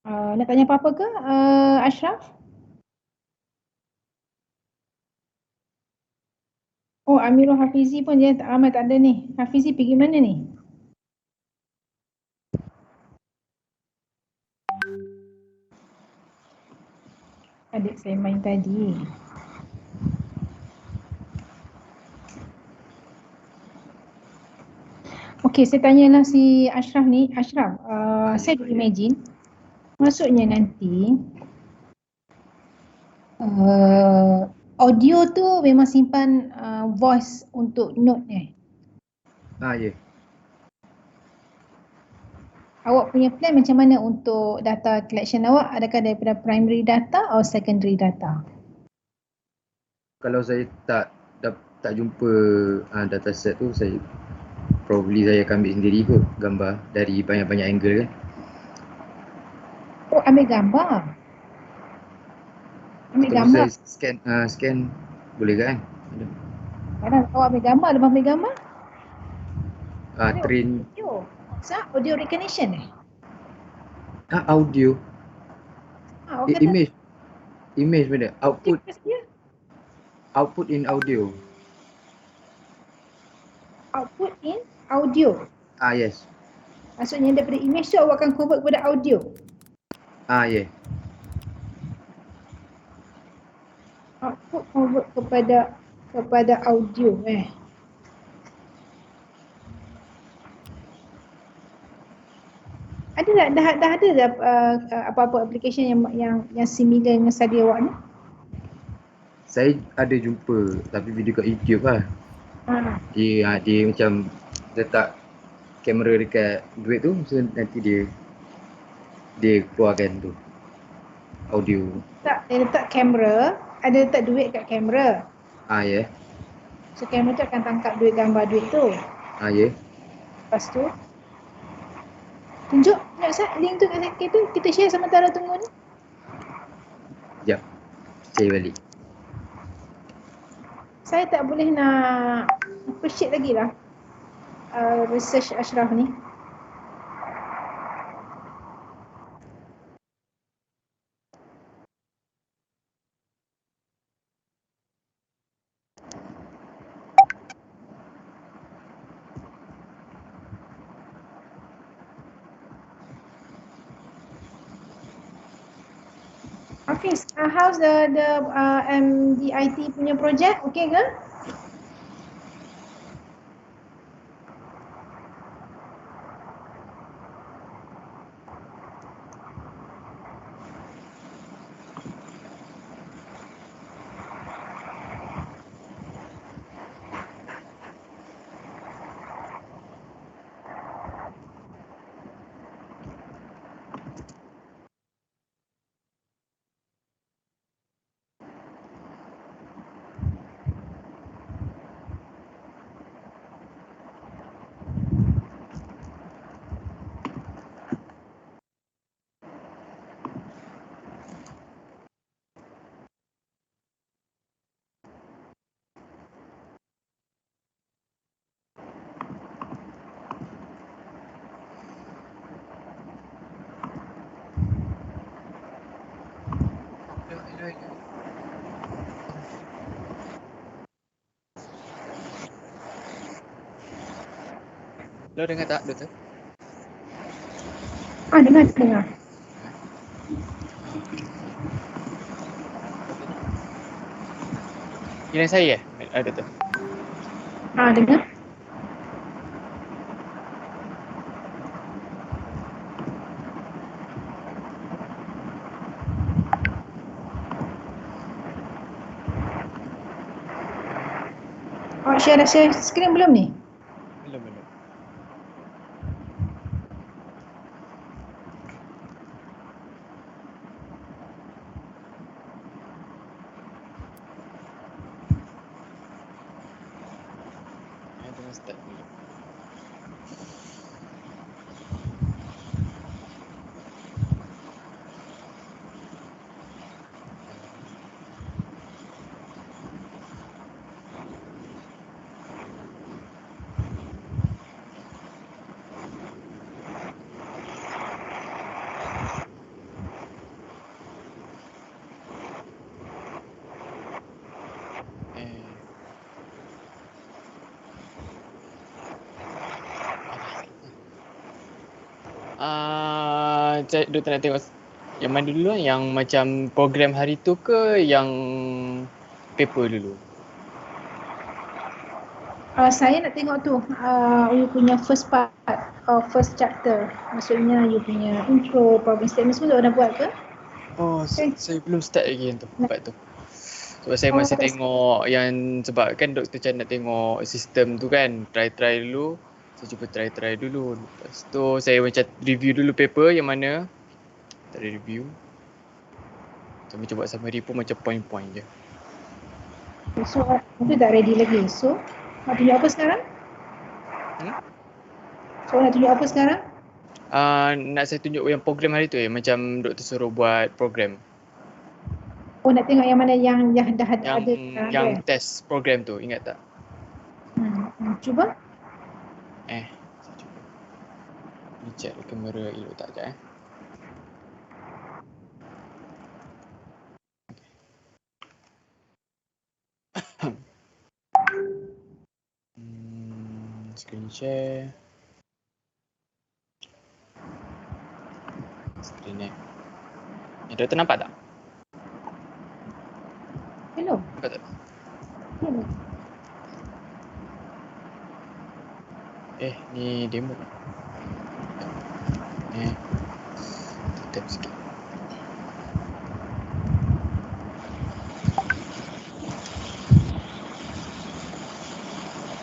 Nak tanya apa-apa ke Ashraf? Oh, Amirul Hafizi pun dia ramai tak ada ni. Hafizi pergi mana ni? Adik saya main tadi. Okay, saya tanyalah si Ashraf ni. Ashraf, saya imagine maksudnya nanti audio tu memang simpan voice untuk note ni. Ya. Awak punya plan macam mana untuk data collection awak? Adakah daripada primary data atau secondary data? Kalau saya tak jumpa data set tu, saya akan ambil sendiri kot gambar dari banyak-banyak angle kan. Oh, ambil gambar? Saya scan boleh kan? Mana awak ambil gambar, lepas ambil gambar? Train Audio. Audio recognition audio. Orang kata Image benda. Output dia. Output in audio. Output in audio. Yes. Maksudnya daripada image tu awak akan convert kepada audio. Yeah. Output convert kepada audio. Ada tak dah ada dah apa-apa application yang similar dengan study awak ni? Saya ada jumpa tapi video kat YouTube lah. Dia macam letak kamera dekat duit tu, so nanti dia keluarkan tu audio. Dia letak kamera, ada letak duit kat kamera. Yeah. So kamera tu akan tangkap gambar duit tu. Yeah. Lepas tu tunjuk Ustaz link tu kat kita share sementara tunggu ni. Sekejap. Saya balik. Saya tak boleh nak appreciate lagi lah research Ashraf ni. Hafiz, how's the MDIT punya project? Okay ke? Lo dengar tak, Doktor? Dengar. Giliran saya Doktor? Dengar. Awak share skrin belum ni? Belum. Tengah start dulu. Doktor nak tengok yang mana dulu lah? Yang macam program hari tu ke yang paper dulu? Saya nak tengok tu you punya first part first chapter. Maksudnya you punya intro, problem statement semua dah buat ke? Saya belum start lagi yang tu, part tu. Sebab saya masih tengok yang, sebab kan Dr. Chan nak tengok sistem tu kan, try dulu. Saya cuba try dulu. Lepas tu saya macam review dulu paper yang mana. Tak ada review. Saya macam buat summary pun macam point-point je. So, itu tak ready lagi. So, nak tunjuk apa sekarang? Nak tunjuk apa sekarang? Nak saya tunjuk yang program hari tu macam Doktor suruh buat program. Oh, nak tengok yang mana yang dah ada sekarang Yang tu, test program tu, ingat tak? Cuba. Saya cuba. Ni check kamera elok tak sekejap Screen share. Screen ni. Doktor nampak tak? Hello. Nampak tak? Hello. Ni demo. Tap sikit.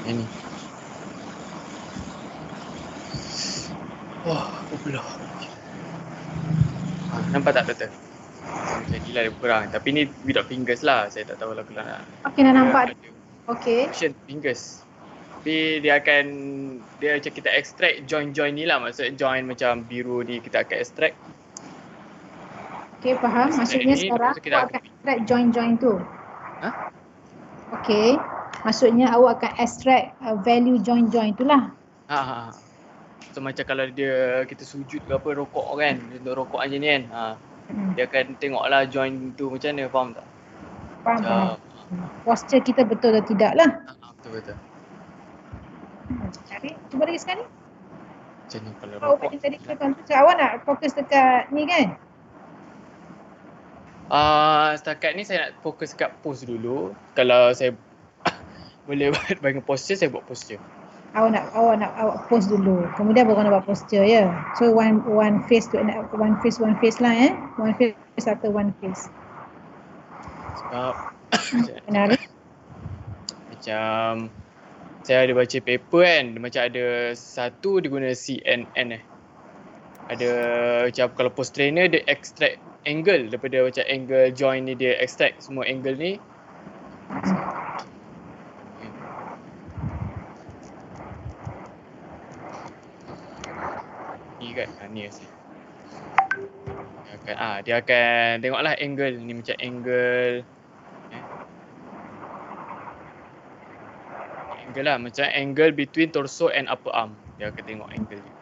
Ni. Wah, apa pula? Nampak tak doktor? Macam ni lah lebih kurang. Tapi ni without fingers lah. Saya tak tahu lah kalau nak. Okey, dah nampak. Okey. Option fingers. Tapi dia macam kita extract join ni lah. Maksudnya join macam biru ni kita akan extract. Okey, faham. Maksudnya sekarang awak akan extract join tu. Okey. Maksudnya awak akan extract value join tu lah. So macam kalau kita sujud ke apa, rokok kan. Untuk rokok macam ni kan. Dia akan tengok lah join tu macam mana, faham tak? Faham. Posture kita betul atau tidak lah. Betul. Cari. Cuba lagi sekali. Macam ni kalau Awak rokok. macam tadi kata awak nak fokus dekat ni kan? Setakat ni saya nak fokus kat pose dulu. Kalau saya boleh buat bagi posture, saya buat posture. Awak nak pose dulu. Kemudian baru nak buat posture ya. So one face lah One face atau one face. Sebab Menarik. macam saya ada baca paper kan, macam ada satu dia guna CNN Ada macam kalau post trainer dia extract angle daripada macam angle joint ni, dia extract semua angle ni. Ni kan, ni asli. Dia akan tengoklah angle ni macam angle angle lah, macam angle between torso and upper arm. Dia akan tengok angle ni.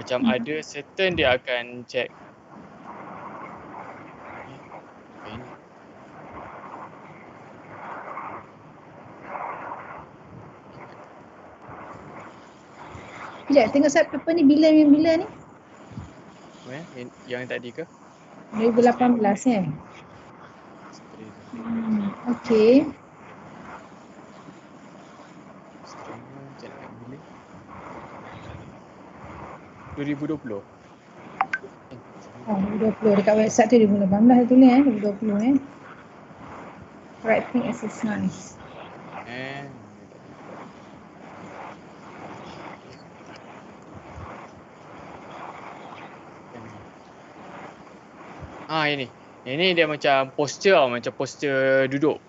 Macam ada certain dia akan check. Sekejap, tengok set paper ni bila ni? Yang tadi ke? 2018 Okey. Macam nak bila? 2020. 2020 dekat website tu 2018 tu ni 2020 Writing exercise. Ini dia macam posture tau, macam posture duduk.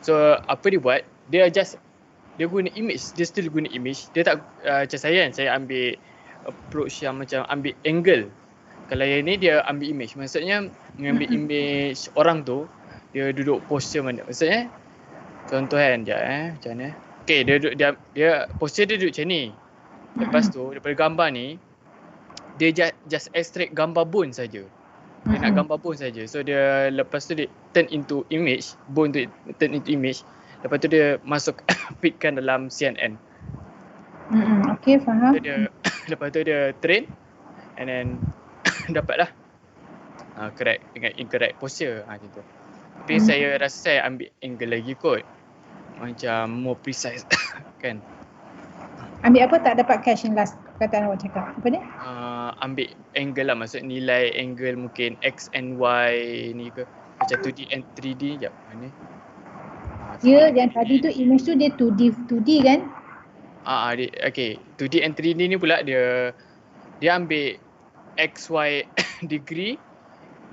So apa dia buat, dia guna image, dia still guna image. Dia tak macam saya kan, saya ambil approach yang macam ambil angle. Kalau yang ni dia ambil image, maksudnya mengambil image orang tu, dia duduk posture mana. Maksudnya contoh kan, macam mana. Okay, dia posture dia duduk macam ni. Lepas tu daripada gambar ni, dia just extract gambar bone saja. Dia nak gambar bone saja. So dia lepas tu dia turn into image, bone tu turn into image. Lepas tu dia masuk fitkan dalam CNN. Okay, faham. Lepas tu dia train and then dapatlah correct dengan incorrect posture macam tu. Tapi saya rasa saya ambil angle lagi kot. Macam more precise kan. Ambil apa tak dapat cash yang last perkataan awak cakap? Apa dia? Ambil angle lah, maksud nilai angle mungkin X and Y ni ke. Macam 2D and 3D jap. Mana? Dia yang tadi tu image tu dia 2D kan? Okay. 2D and 3D ni pula dia ambil XY degree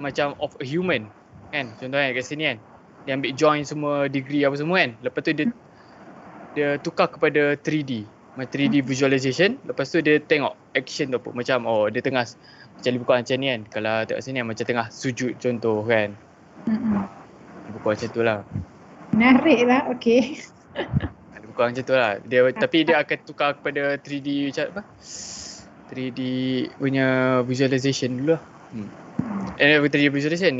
macam of a human kan. Contohnya kat sini kan. Dia ambil join semua degree apa semua kan. Lepas tu dia tukar kepada 3D. 3D visualization. Lepas tu dia tengok action tu apa. Macam dia tengah macam lebih kurang macam ni kan. Kalau tengok sini macam tengah sujud contoh kan. Lebih kurang macam tu lah. Menarik lah, okey. Lebih kurang macam tu lah. Tapi dia akan tukar kepada 3D macam apa? 3D punya visualization dulu lah. 3D visualization,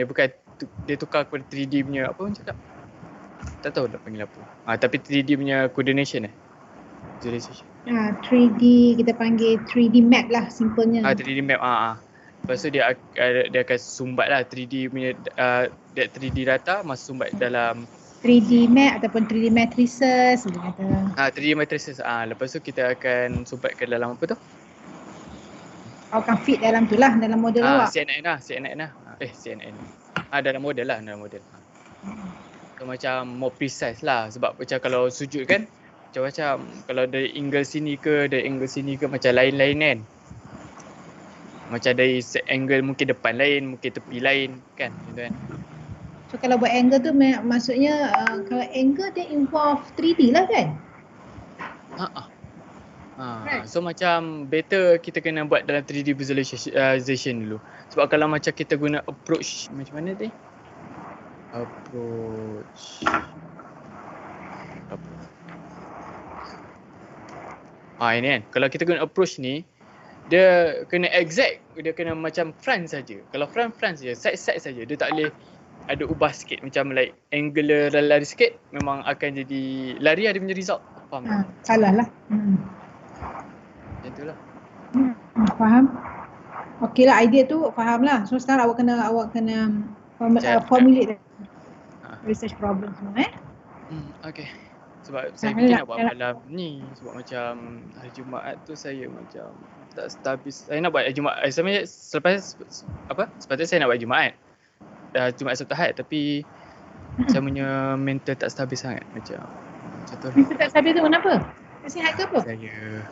dia tukar kepada 3D punya apa orang cakap? Tak tahu nak panggil apa. Tapi 3D punya coordination visualization. 3D, kita panggil 3D map lah simpelnya. 3D map. Lepas tu dia akan sumbat lah 3D punya 3D data masuk sumbat dalam 3D map ataupun 3D matrices boleh kata. 3D matrices. Lepas tu kita akan sumbat ke dalam apa tu? Awak akan fit dalam tu lah, dalam model awak. CNN lah. CNN. Dalam model lah, So macam more precise lah. Sebab macam kalau sujud kan, macam kalau dari angle sini ke, macam lain-lain kan. Macam dari angle mungkin depan lain, mungkin tepi lain kan, macam tu kan. So kalau buat angle tu maksudnya kalau angle dia involve 3D lah kan? Right. So macam better kita kena buat dalam 3D visualization dulu. Sebab kalau macam kita guna approach macam mana tadi? Ini kan. Kalau kita guna approach ni, dia kena exact, dia kena macam front saja. Kalau front saja, side saja. Dia tak boleh ada ubah sikit. Macam like angle lari sikit, memang akan jadi lari ada punya result. Faham tak? Salah lah. Macam tu lah. Faham. Okey lah, idea tu faham lah. So sekarang awak kena formulate research problem semua Okay. Sebab saya fikir nak buat malam ni. Sebab macam hari Jumaat tu saya macam tak stabil. Saya nak buat Jumaat. Sepatutnya saya nak buat Jumaat. Jumaat Sabtu Ahad, tapi saya punya mental tak stabil sangat macam tu. Mental tak stabil tu kenapa? Tak sihat ke apa? Saya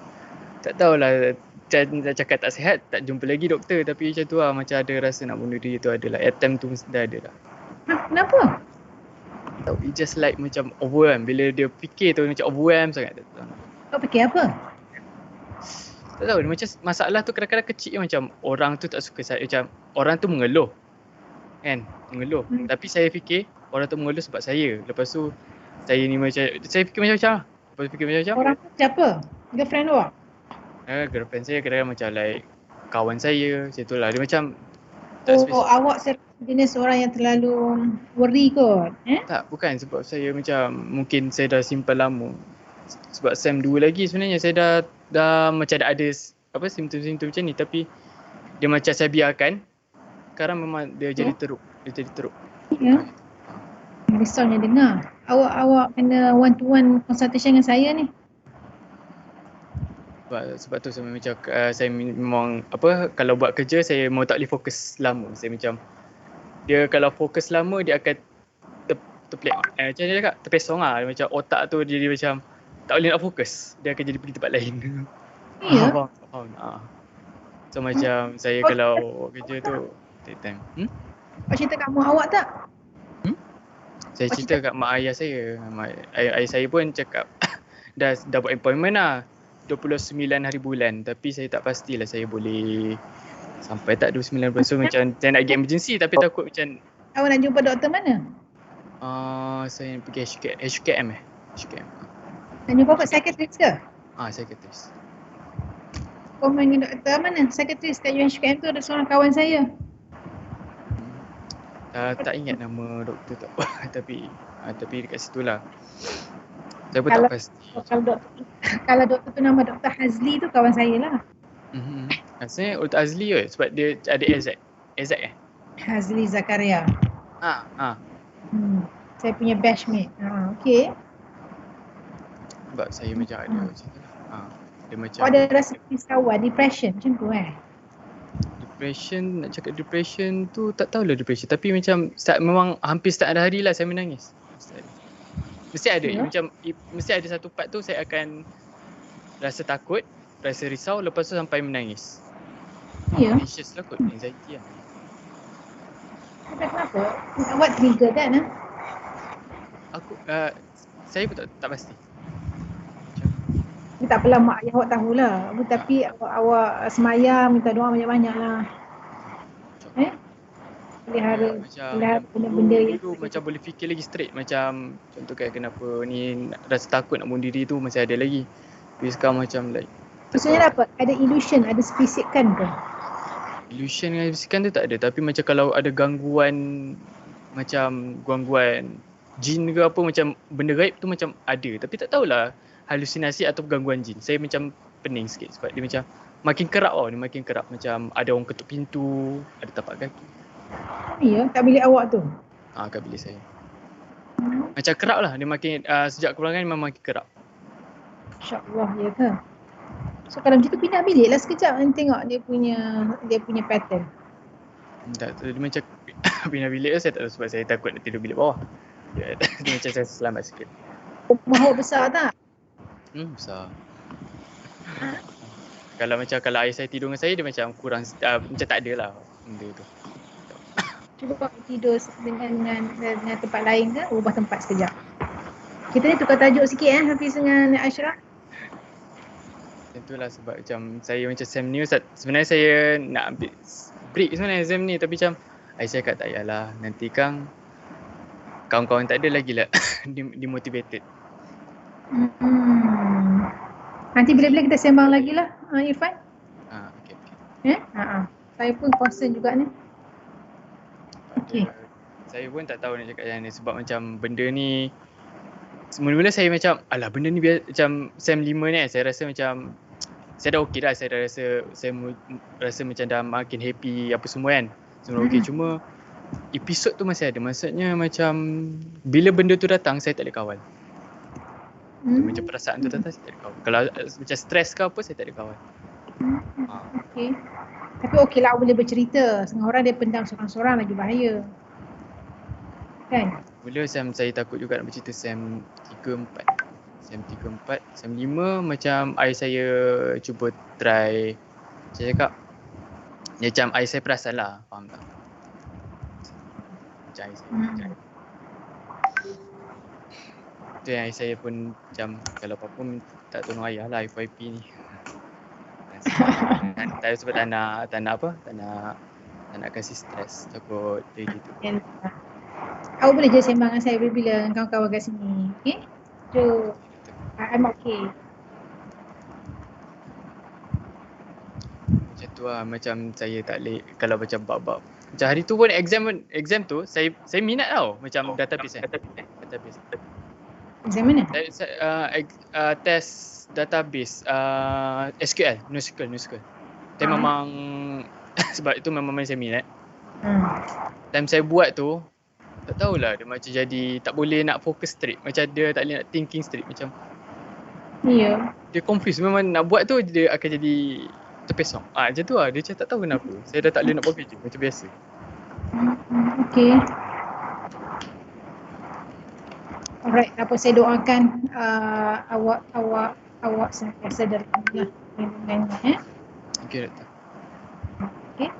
tak tahulah. Dah cakap tak sihat, tak jumpa lagi doktor, tapi macam tu lah, macam ada rasa nak bunuh diri tu ada lah. Attempt tu dah ada lah. Kenapa? Tak tahu, it just like macam overwhelm. Bila dia fikir tu macam overwhelm sangat. Tak tahu. Kau fikir apa? Tak tahu, macam masalah tu kadang-kadang kecil macam orang tu tak suka saya, macam orang tu mengeluh. Kan? Mengeluh. Tapi saya fikir orang tu mengeluh sebab saya. Lepas tu saya ni macam, saya fikir macam-macam lah. Lepas fikir macam-macam. Orang tu siapa? Girlfriend awak? Girlfriend saya kadang-kadang macam like kawan saya, macam tu lah. Dia macam tak spesifik. Awak jenis orang yang terlalu worry kot? Tak, bukan. Sebab saya macam mungkin saya dah simpan lama. Sebab SEM 2 lagi sebenarnya saya dah macam ada simptom-simptom macam ni, tapi dia macam saya biarkan. Sekarang memang dia jadi teruk. Ya. Risaunya dengar. Awak kena one-to-one consultation dengan saya ni. Sebab tu saya macam saya memang kalau buat kerja saya memang tak boleh fokus lama. Saya macam dia kalau fokus lama dia akan terpelik. Macam dia cakap terpesong lah. Macam otak tu jadi macam tak boleh nak fokus. Dia akan jadi pergi tempat lain. Ya. Faham. So macam saya kalau kerja tu take time. Awak cerita kat mak awak tak? Saya cerita kat mak ayah saya. Ayah saya pun cakap dah buat appointment lah. 29 hari bulan, tapi saya tak pastilah saya boleh sampai tak 29 bulan. So macam saya nak pergi emergency tapi takut macam. Awak nak jumpa doktor mana? Saya nak pergi HKM. Nak jumpa apa? Psychiatrist ke? Psychiatrist. Komen dengan doktor mana? Psychiatrist kat UHKM tu ada seorang kawan saya. Tak ingat nama doktor tu. tapi dekat situ lah. Saya pun tak pasti. Kalau doktor tu nama Dr. Hazli tu kawan saya lah. Rasanya Dr. Hazli ke? Sebab dia ada AZ. Hazli Zakaria. Saya punya batchmate. Okay. Sebab saya macam ada macam tu lah. Dia macam ada rasa risauan, depression macam tu Depression, nak cakap depression tu tak tahulah depression. Tapi macam memang hampir setiap hari lah saya menangis. Mesti ada. Macam mesti ada satu part tu saya akan rasa takut, rasa risau, lepas tu sampai menangis. Anxious lah kot, anxiety lah. Kenapa? Awak trigger kan? Saya pun tak pasti. Tak apalah, mak ayah awak tahulah. Tapi awak semayang, minta doa banyak-banyak lah. pelihara Macam benda-benda yang dulu macam boleh fikir lagi straight. Macam contoh kayak kenapa ni rasa takut nak bunuh diri tu masih ada lagi. Tapi sekarang macam like maksudnya apa? Ada illusion, ada bisikan ke? illusion dengan bisikan tu tak ada. Tapi macam kalau ada gangguan, macam gangguan jin ke apa, macam benda gaib tu macam ada. Tapi tak tahulah halusinasi atau gangguan jin. Saya macam pening sikit sebab dia macam makin kerap dia makin kerap. Macam ada orang ketuk pintu, ada tapak kaki. Ya, kat bilik awak tu. Kat bilik saya. Macam kerap lah. Dia makin, sejak kepulangan memang makin kerap. InsyaAllah, ya ke? So kalau macam tu pindah bilik lah sekejap and tengok dia punya pattern. Tak tahu, dia macam pindah bilik tu saya tak tahu sebab saya takut nak tidur bilik bawah. Dia macam saya selamat sikit. Rumah awak besar tak? Besar. Kalau ayah saya tidur dengan saya, dia macam kurang, macam tak ada lah benda tu. Cuba tidur dengan tempat lain ke, ubah tempat sekejap. Kita ni tukar tajuk sikit Hafiz dengan Ashraf. Itulah sebab macam saya macam SEM ni sebenarnya saya nak ambil break sebenarnya exam ni, tapi macam ayah saya kata tak payahlah, nanti kan kawan-kawan tak ada lagi lah demotivated. Nanti bila-bila kita sembang lagi lah Irfan. Okay. Saya pun concern juga ni. Okay. Saya pun tak tahu nak cakap yang ni sebab macam benda ni mula-mula saya macam alah benda ni macam SEM 5 ni saya rasa macam saya dah okey dah, saya rasa macam dah makin happy apa semua kan. Semua okey, cuma episod tu masih ada. Maksudnya macam bila benda tu datang saya tak boleh kawal. Macam perasaan tu datang saya tak boleh kawal. Kalau macam stres ke apa saya tak boleh kawal. Okey. Tapi okey lah boleh bercerita. Setengah orang dia pendam sorang-sorang lagi bahaya. Kan? Mula saya takut juga nak bercerita SEM 3, 4. SEM 5 macam ayah saya cuba try. Saya cakap macam ayah saya perasan lah, faham tak? Macam ayah saya tu yang ayah saya pun macam kalau apa-apa tak tolong ayah lah FYP ni. Sebab tak nak kasih stres, takut dia gitu. Awak boleh je sembang dengan saya bila-bila kawan-kawan kat sini. Okay? So, I'm okay. Macam tu lah, macam saya tak boleh kalau macam bab-bab. Macam hari tu pun exam tu saya minat tau, macam database kan. Database. Exam mana? Test database SQL, NoSQL. Tapi memang sebab itu memang saya minat. Time saya buat tu tak tahulah dia macam jadi tak boleh nak fokus straight. Macam dia tak boleh nak thinking straight macam. Ya. Dia confused memang nak buat tu dia akan jadi terpesong. Macam tu lah, dia macam tak tahu kenapa. Saya dah tak boleh nak buat kerja macam biasa. Okay. Alright, apa saya doakan awak sentiasa dalam lindungannya. Okay, Doktor. Okay.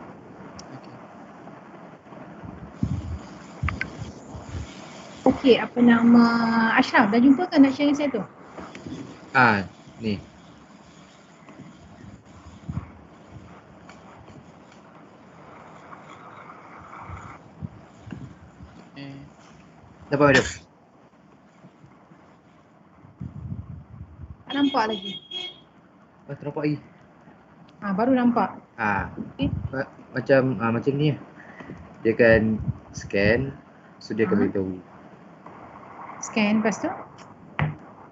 Okay, apa nama Ashraf? Dah jumpa ke nak sharing saya tu? Ni. Dapat ada? Tak nampak lagi. Ternampak lagi. Baru nampak. Okay. Macam ni lah. Dia akan scan, so dia akan beritahu. Scan lepas tu?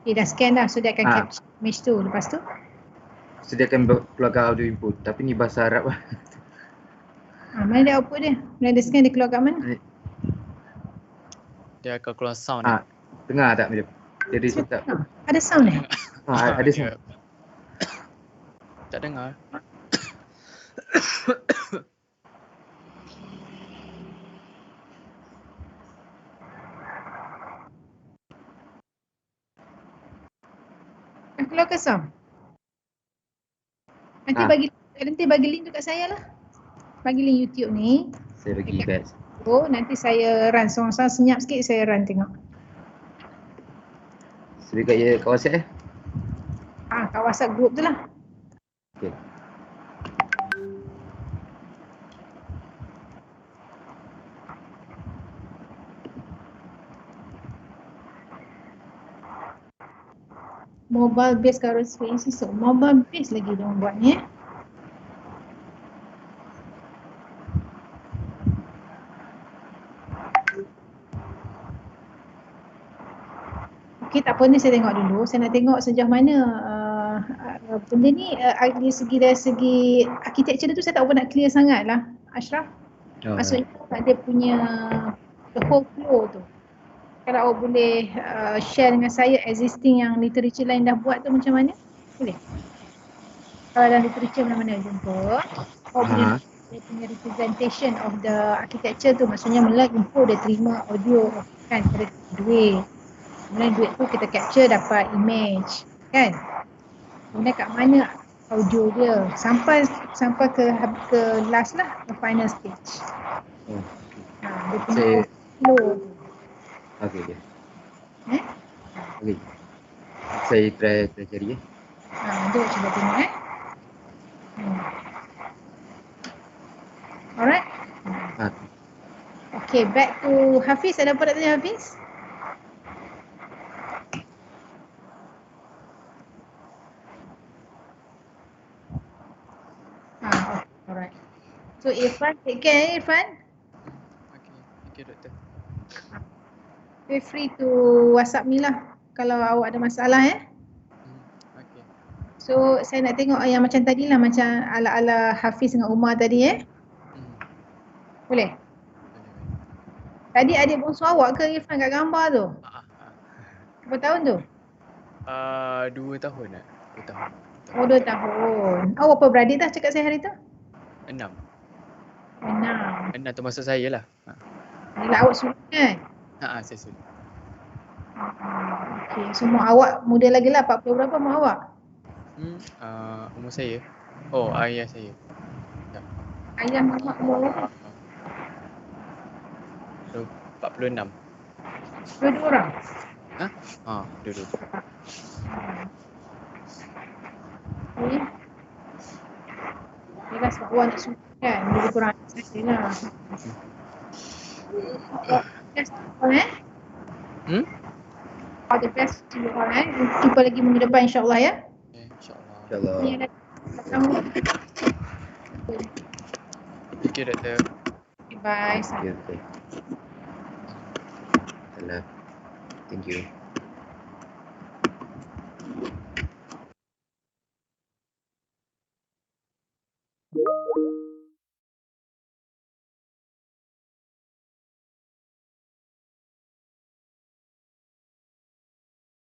Okay, dah scan dah, so dia akan capture image tu. Lepas tu? So dia akan keluarkan audio input, tapi ni bahasa Arab lah. Mana dia output dia? Bila dia scan dia keluar kat mana? Dia akan keluar sound. Dengar tak Miriam? Dia tak. Ada sound ni? Ada sound. Tak dengar. Keluar ke sound? Nanti bagi link tu kat saya lah. Bagi link YouTube ni. Saya bagi guys. Nanti saya run seorang-seorang senyap sikit saya run tengok. Sedia kat WhatsApp Kat WhatsApp group tu lah. Okay. mobile based currency exchange. So mobile based lagi dia buat ni. Okey, tak apa ni saya tengok dulu. Saya nak tengok sejauh mana benda ni dari segi architecture tu saya tak nak clear sangat lah, Ashraf. Maksudnya dia punya the whole flow tu. Kalau awak boleh share dengan saya existing yang literature lain dah buat tu macam mana? Boleh? Kalau dalam literature mana-mana jumpa, awak boleh dia punya representation of the architecture tu, maksudnya mula info dia terima audio kan, pada duit. Kemudian duit tu kita capture dapat image kan. Kemudian kat mana audio dia sampai ke last lah, ke final stage. Dia punya flow. Okey. Okey. Saya try cari Nanti awak cuba tengok Alright. Okay, back to Hafiz. Ada apa nak tanya Hafiz? Alright. So Irfan, take care Irfan. Okay doktor. Feel free to WhatsApp me lah kalau awak ada masalah Okay. So saya nak tengok yang macam tadi lah, macam ala-ala Hafiz dengan Umar tadi Boleh? Tadi adik bongsu awak ke Irfan kat gambar tu? Berapa tahun tu? 2 tahun lah. 2 tahun. Oh 2 tahun. Awak apa beradik dah cakap saya hari tu? 6. 6. 6 termasuk saya lah. Yelah awak suruh kan? Saya suruh. Okay, semua awak muda lagi lah, 40 berapa umur awak? Umur saya? Ayah saya. Ayah mamak umur berapa? 46. Dua-dua orang? Dua-dua. Okay. Yelah sebab awak nak suruh kan, lebih kurang saya lah. All the best to you all Jumpa lagi minggu depan insyaAllah ya. InsyaAllah. Ni ada sama. Thank you doktor. Bye. Thank you.